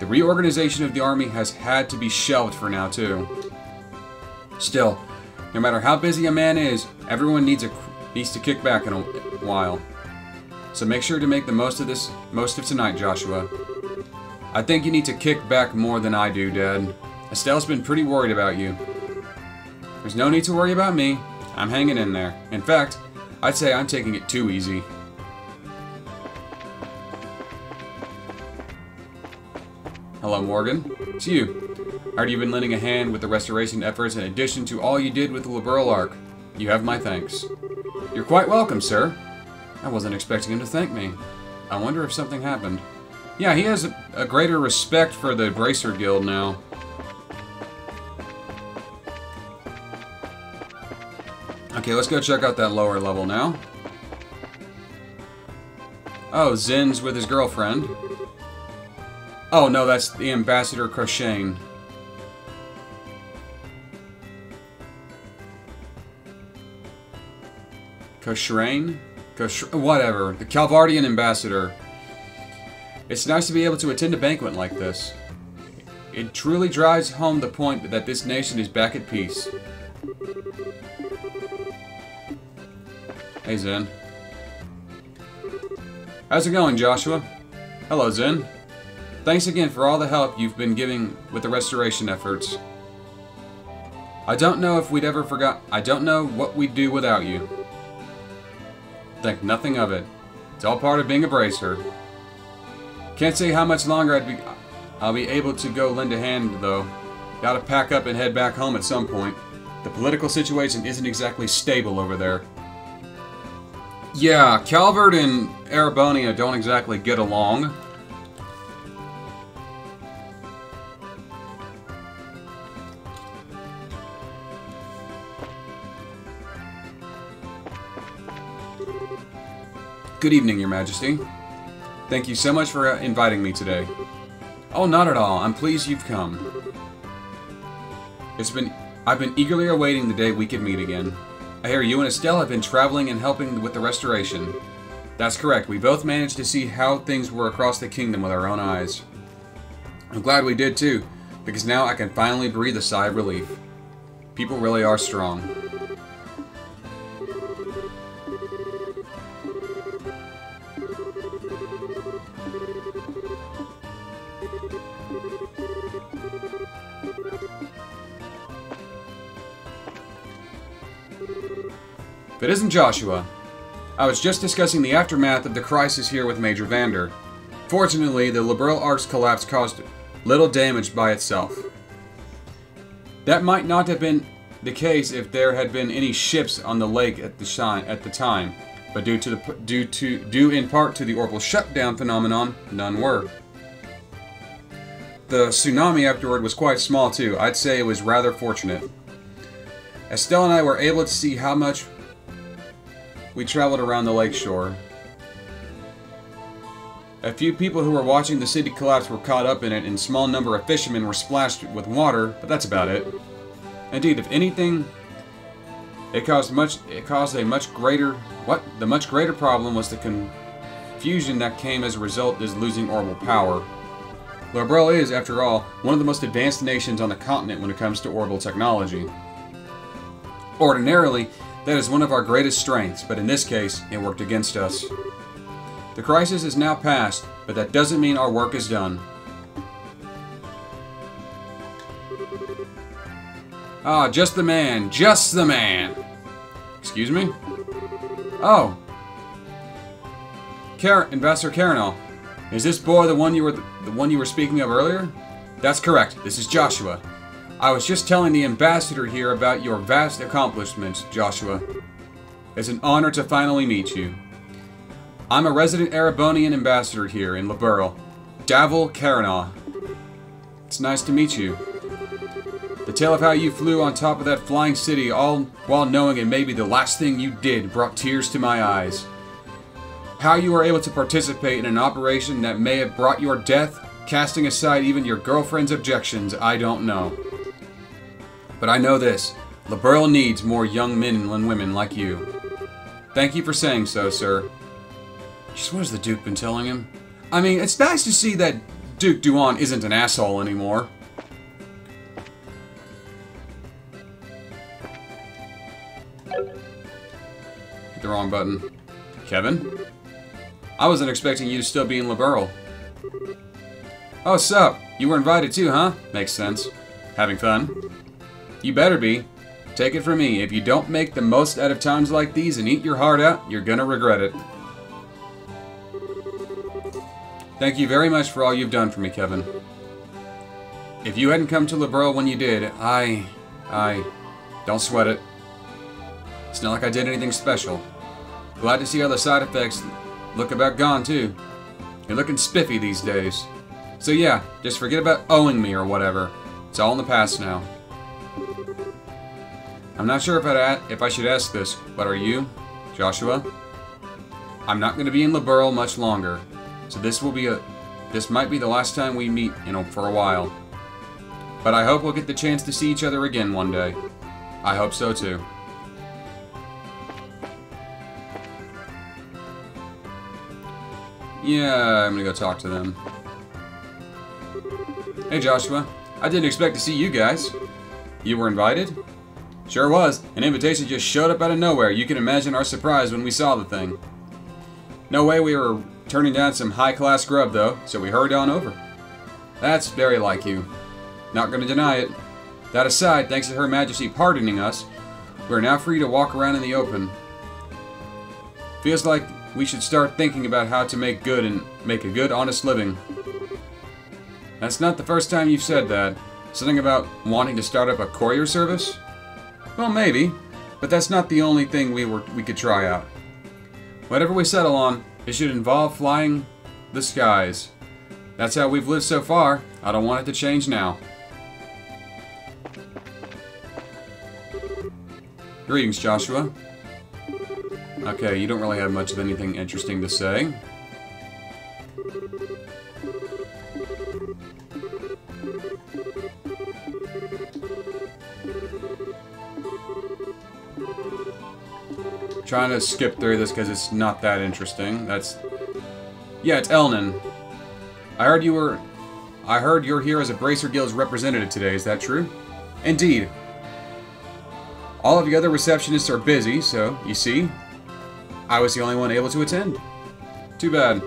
the reorganization of the army has had to be shelved for now, too. Still, no matter how busy a man is, everyone needs to kick back in a while. So make sure to make the most of tonight, Joshua. I think you need to kick back more than I do, Dad. Estelle's been pretty worried about you. There's no need to worry about me. I'm hanging in there. In fact, I'd say I'm taking it too easy. Hello, Morgan. It's you. I heard you've been lending a hand with the restoration efforts in addition to all you did with the Liberl Arc. You have my thanks. You're quite welcome, sir. I wasn't expecting him to thank me. I wonder if something happened. Yeah, he has a greater respect for the Bracer Guild now. Okay, let's go check out that lower level now. Oh, Zin's with his girlfriend. Oh, no, that's the Ambassador Crochane. Cochrane? Whatever. The Calvardian Ambassador. It's nice to be able to attend a banquet like this. It truly drives home the point that this nation is back at peace. Hey, Zen. How's it going, Joshua? Hello, Zen. Thanks again for all the help you've been giving with the restoration efforts. I don't know if we'd ever forgot. I don't know what we'd do without you. Think nothing of it. It's all part of being a bracer. Can't say how much longer I'll be able to go lend a hand, though. Gotta pack up and head back home at some point. The political situation isn't exactly stable over there. Yeah, Calvert and Erebonia don't exactly get along. Good evening, Your Majesty. Thank you so much for inviting me today. Oh, not at all. I'm pleased you've come. I've been eagerly awaiting the day we could meet again. I hear you and Estelle have been traveling and helping with the restoration. That's correct. We both managed to see how things were across the kingdom with our own eyes. I'm glad we did too, because now I can finally breathe a sigh of relief. People really are strong. If it isn't Joshua. I was just discussing the aftermath of the crisis here with Major Vander. Fortunately, the Liberal Arts collapse caused little damage by itself. That might not have been the case if there had been any ships on the lake at the time, but due in part to the orbital shutdown phenomenon, none were. The tsunami afterward was quite small too. I'd say it was rather fortunate. Estelle and I were able to see how much we traveled around the lakeshore. A few people who were watching the city collapse were caught up in it, and a small number of fishermen were splashed with water, but that's about it. Indeed, if anything, it caused a much greater. The much greater problem was the confusion that came as a result of losing orbital power. Liberal is, after all, one of the most advanced nations on the continent when it comes to orbital technology. Ordinarily, that is one of our greatest strengths, but in this case, it worked against us. The crisis is now past, but that doesn't mean our work is done. Ah, just the man, just the man! Excuse me? Oh. Ambassador Karanal. Is this boy the one you were speaking of earlier? That's correct, this is Joshua. I was just telling the ambassador here about your vast accomplishments, Joshua. It's an honor to finally meet you. I'm a resident Erebonian ambassador here in Liberl, Davil Karanah. It's nice to meet you. The tale of how you flew on top of that flying city all while knowing it may be the last thing you did brought tears to my eyes. How you were able to participate in an operation that may have brought your death, casting aside even your girlfriend's objections, I don't know. But I know this, Liberl needs more young men and women like you. Thank you for saying so, sir. Just what has the Duke been telling him? I mean, it's nice to see that Duke Duan isn't an asshole anymore. Hit the wrong button. Kevin? I wasn't expecting you to still be in Liberl. Oh, sup? You were invited too, huh? Makes sense. Having fun? You better be. Take it from me, if you don't make the most out of times like these and eat your heart out, you're gonna regret it. Thank you very much for all you've done for me, Kevin. If you hadn't come to Liberl when you did, don't sweat it. It's not like I did anything special. Glad to see how the side effects look about gone, too. You're looking spiffy these days. So yeah, just forget about owing me or whatever. It's all in the past now. I'm not sure if I should ask this, but are you, Joshua? I'm not going to be in Liberl much longer, so this might be the last time we meet, for a while. But I hope we'll get the chance to see each other again one day. I hope so too. Yeah, I'm gonna go talk to them. Hey Joshua, I didn't expect to see you guys. You were invited? Sure was. An invitation just showed up out of nowhere. You can imagine our surprise when we saw the thing. No way we were turning down some high-class grub, though, so we hurried on over. That's very like you. Not gonna deny it. That aside, thanks to Her Majesty pardoning us, we're now free to walk around in the open. Feels like we should start thinking about how to make a good, honest living. That's not the first time you've said that. Something about wanting to start up a courier service? Well, maybe, but that's not the only thing we could try out. Whatever we settle on, it should involve flying the skies. That's how we've lived so far. I don't want it to change now. Greetings, Joshua. Okay, you don't really have much of anything interesting to say. Trying to skip through this because it's not that interesting. Yeah, it's Elnan. I heard you're here as a Bracer Guild's representative today. Is that true? Indeed. All of the other receptionists are busy, so, you see, I was the only one able to attend. Too bad.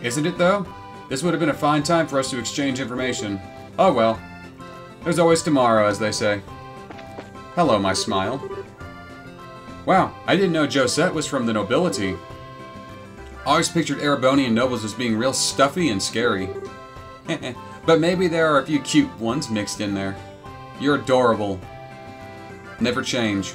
Isn't it, though? This would have been a fine time for us to exchange information. Oh well. There's always tomorrow, as they say. Hello, my smile. Wow, I didn't know Josette was from the nobility. Always pictured Erebonian nobles as being real stuffy and scary. But maybe there are a few cute ones mixed in there. You're adorable. Never change.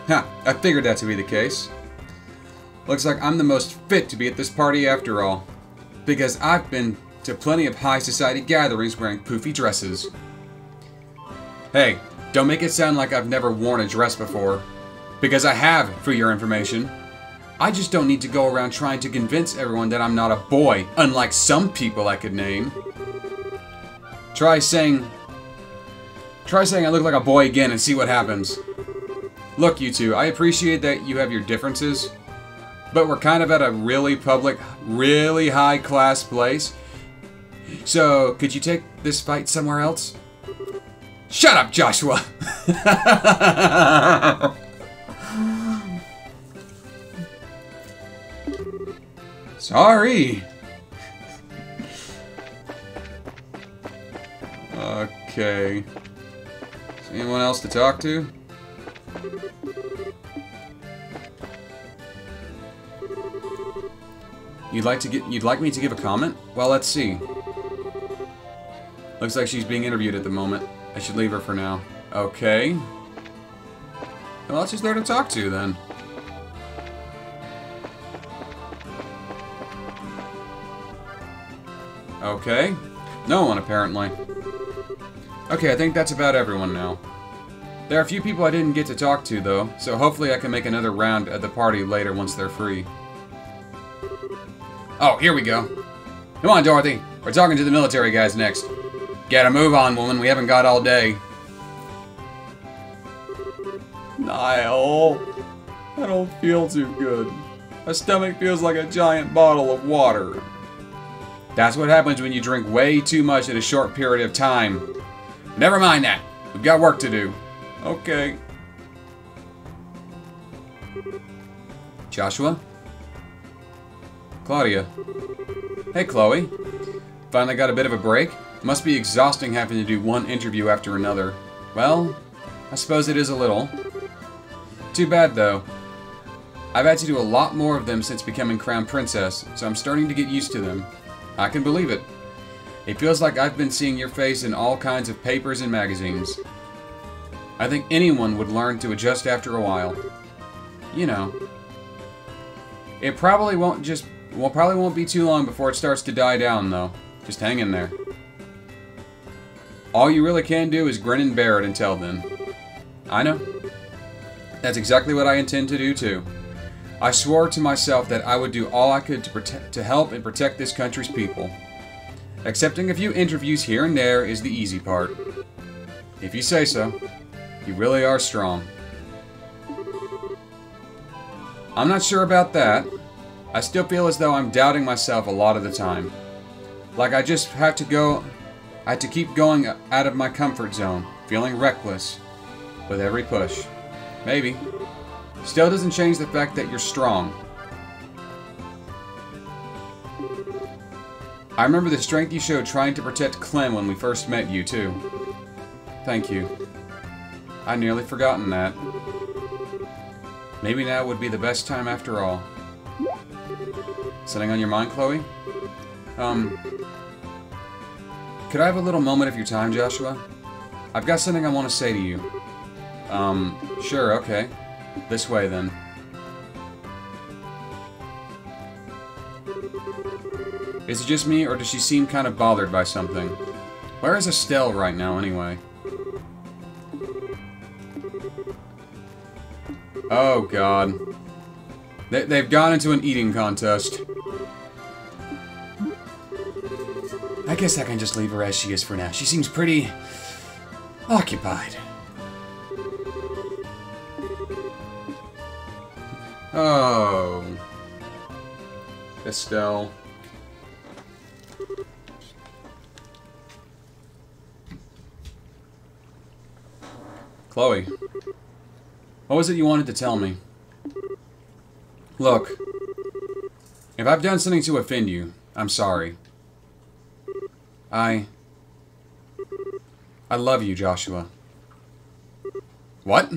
Ha, I figured that to be the case. Looks like I'm the most fit to be at this party after all. Because I've been to plenty of high society gatherings wearing poofy dresses. Hey, don't make it sound like I've never worn a dress before. Because I have, for your information. I just don't need to go around trying to convince everyone that I'm not a boy, unlike some people I could name. Try saying I look like a boy again and see what happens. Look, you two, I appreciate that you have your differences, but we're kind of at a really public, really high-class place. So, could you take this fight somewhere else? Shut up, Joshua! Sorry! Okay. Is there anyone else to talk to? You'd like me to give a comment? Well, let's see. Looks like she's being interviewed at the moment. I should leave her for now. Okay. Well, let's just there to talk to then. Okay. No one, apparently. Okay, I think that's about everyone now. There are a few people I didn't get to talk to, though, so hopefully I can make another round at the party later once they're free. Oh, here we go. Come on, Dorothy. We're talking to the military guys next. Get a move on, woman. We haven't got all day. Niall. I don't feel too good. My stomach feels like a giant bottle of water. That's what happens when you drink way too much in a short period of time. Never mind that. We've got work to do. Okay. Joshua? Claudia. Hey, Chloe. Finally got a bit of a break? Must be exhausting having to do one interview after another. Well, I suppose it is a little. Too bad, though. I've had to do a lot more of them since becoming Crown Princess, so I'm starting to get used to them. I can believe it. It feels like I've been seeing your face in all kinds of papers and magazines. I think anyone would learn to adjust after a while. You know. It probably won't be too long before it starts to die down, though. Just hang in there. All you really can do is grin and bear it until then. I know. That's exactly what I intend to do, too. I swore to myself that I would do all I could to help and protect this country's people. Accepting a few interviews here and there is the easy part. If you say so. You really are strong. I'm not sure about that. I still feel as though I'm doubting myself a lot of the time. Like I just have to go... I have to keep going out of my comfort zone, feeling reckless with every push. Maybe. Still doesn't change the fact that you're strong. I remember the strength you showed trying to protect Clem when we first met you, too. Thank you. I'd nearly forgotten that. Maybe now would be the best time after all. Something on your mind, Chloe? Could I have a little moment of your time, Joshua? I've got something I want to say to you. Sure, okay. This way, then. Is it just me, or does she seem kind of bothered by something? Where is Estelle right now, anyway? Oh, God. They've gone into an eating contest. I guess I can just leave her as she is for now. She seems pretty... occupied. Oh. Estelle. Chloe. What was it you wanted to tell me? Look. If I've done something to offend you, I'm sorry. I love you, Joshua. What?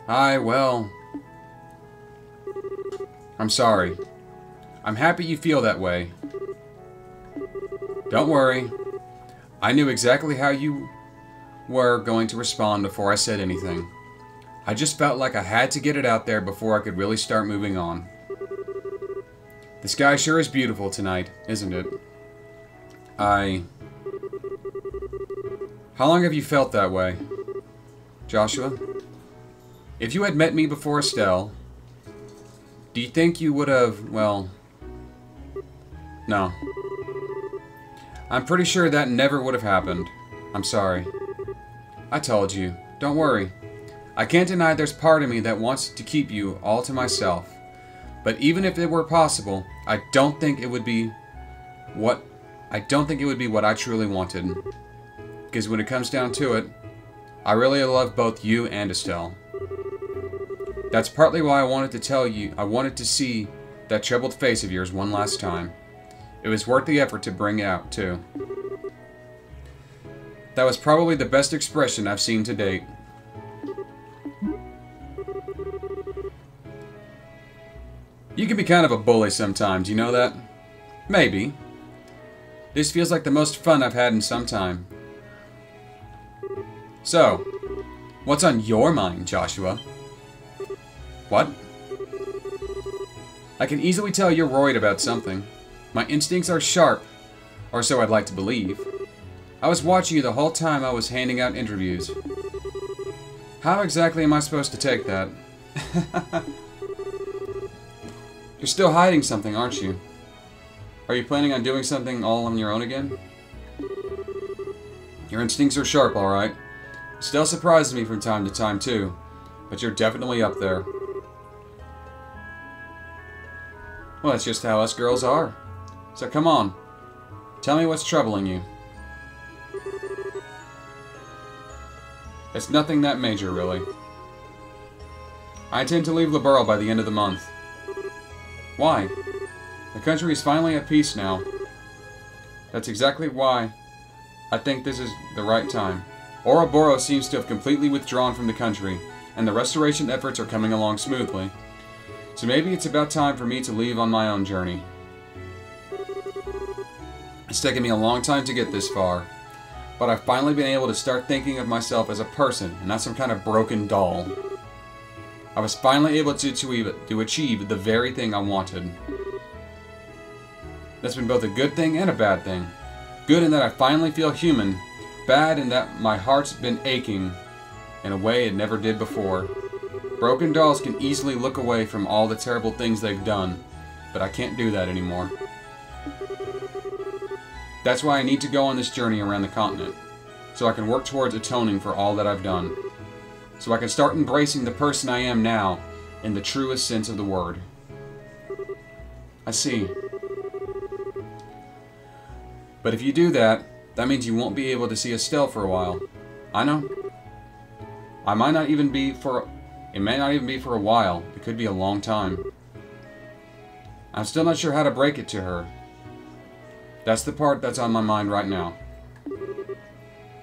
Well... I'm sorry. I'm happy you feel that way. Don't worry. I knew exactly how you were going to respond before I said anything. I just felt like I had to get it out there before I could really start moving on. The sky sure is beautiful tonight, isn't it? How long have you felt that way? Joshua? If you had met me before Estelle, do you think you would have, well... No. I'm pretty sure that never would have happened. I'm sorry. I told you. Don't worry. I can't deny there's part of me that wants to keep you all to myself. But even if it were possible, I don't think it would be what I truly wanted. Because when it comes down to it, I really love both you and Estelle. That's partly why I wanted to tell you, I wanted to see that troubled face of yours one last time. It was worth the effort to bring out, too. That was probably the best expression I've seen to date. You can be kind of a bully sometimes, you know that? Maybe. This feels like the most fun I've had in some time. So, what's on your mind, Joshua? What? I can easily tell you're worried about something. My instincts are sharp, or so I'd like to believe. I was watching you the whole time I was handing out interviews. How exactly am I supposed to take that? You're still hiding something, aren't you? Are you planning on doing something all on your own again? Your instincts are sharp, alright. Still surprises me from time to time, too. But you're definitely up there. Well, that's just how us girls are. So come on. Tell me what's troubling you. It's nothing that major, really. I intend to leave Liberl by the end of the month. Why? The country is finally at peace now. That's exactly why I think this is the right time. Ouroboros seems to have completely withdrawn from the country, and the restoration efforts are coming along smoothly. So maybe it's about time for me to leave on my own journey. It's taken me a long time to get this far, but I've finally been able to start thinking of myself as a person, and not some kind of broken doll. I was finally able to achieve the very thing I wanted. That's been both a good thing and a bad thing. Good in that I finally feel human. Bad in that my heart's been aching in a way it never did before. Broken dolls can easily look away from all the terrible things they've done, but I can't do that anymore. That's why I need to go on this journey around the continent. so I can work towards atoning for all that I've done. So I can start embracing the person I am now in the truest sense of the word. I see. But if you do that, that means you won't be able to see Estelle for a while. I know. It may not even be for a while. It could be a long time. I'm still not sure how to break it to her. That's the part that's on my mind right now.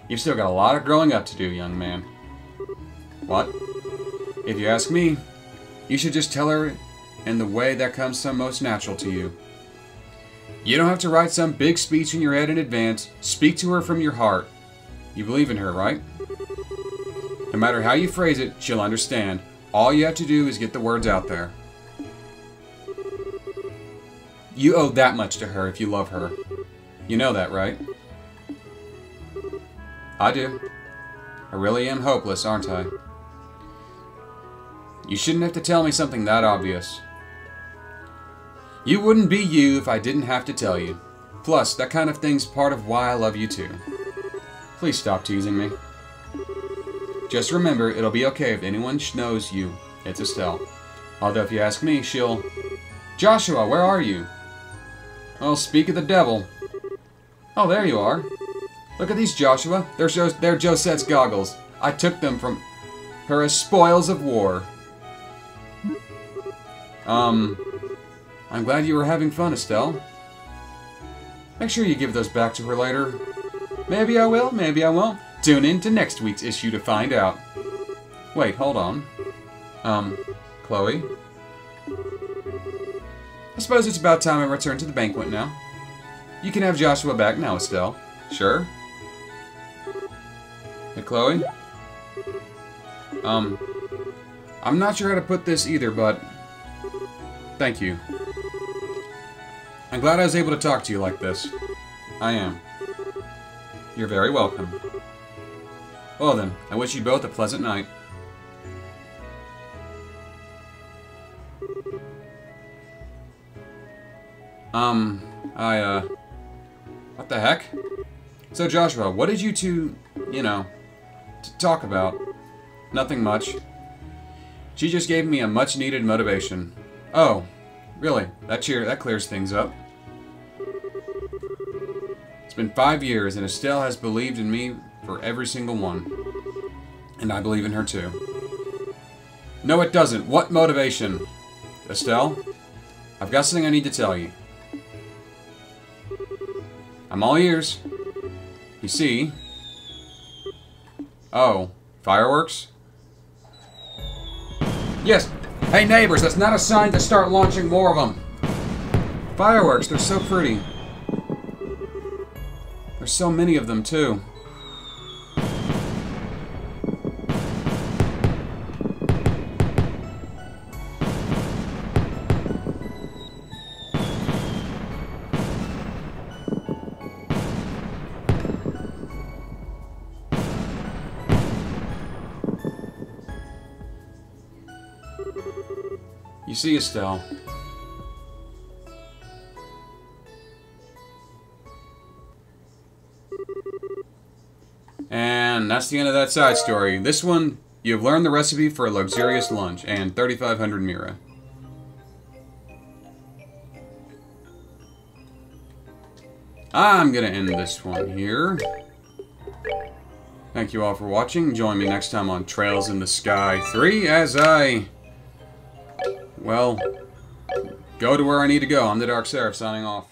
You've still got a lot of growing up to do, young man. What? If you ask me, you should just tell her in the way that comes some most natural to you. You don't have to write some big speech in your head in advance. Speak to her from your heart. You believe in her, right? No matter how you phrase it, she'll understand. All you have to do is get the words out there. You owe that much to her if you love her. You know that, right? I do. I really am hopeless, aren't I? You shouldn't have to tell me something that obvious. You wouldn't be you if I didn't have to tell you. Plus, that kind of thing's part of why I love you too. Please stop teasing me. Just remember, it'll be okay if anyone knows you. It's Estelle. Although if you ask me, she'll... Joshua, where are you? Oh, speak of the devil. Oh, there you are. Look at these, Joshua. They're Josette's goggles. I took them from her as spoils of war. I'm glad you were having fun, Estelle. Make sure you give those back to her later. Maybe I will, maybe I won't. Tune in to next week's issue to find out. Wait, hold on. Chloe? I suppose it's about time I return to the banquet now. You can have Joshua back now, Estelle. Sure? Hey, Chloe? I'm not sure how to put this either, but... Thank you. I'm glad I was able to talk to you like this. I am. You're very welcome. Well then, I wish you both a pleasant night. What the heck? So Joshua, what did you two, talk about? Nothing much. She just gave me a much-needed motivation. Oh, really? That clears things up. It's been 5 years, and Estelle has believed in me for every single one. And I believe in her too. No, it doesn't. What motivation? Estelle, I've got something I need to tell you. I'm all ears. You see... Oh, fireworks? Yes! Hey neighbors, that's not a sign to start launching more of them! Fireworks, they're so pretty. There's so many of them, too. You see, Estelle. And that's the end of that side story. This one, you've learned the recipe for a luxurious lunch and 3,500 Mira. I'm gonna end this one here. Thank you all for watching. Join me next time on Trails in the Sky 3 as I... well, go to where I need to go. I'm TheDarkSeraph signing off.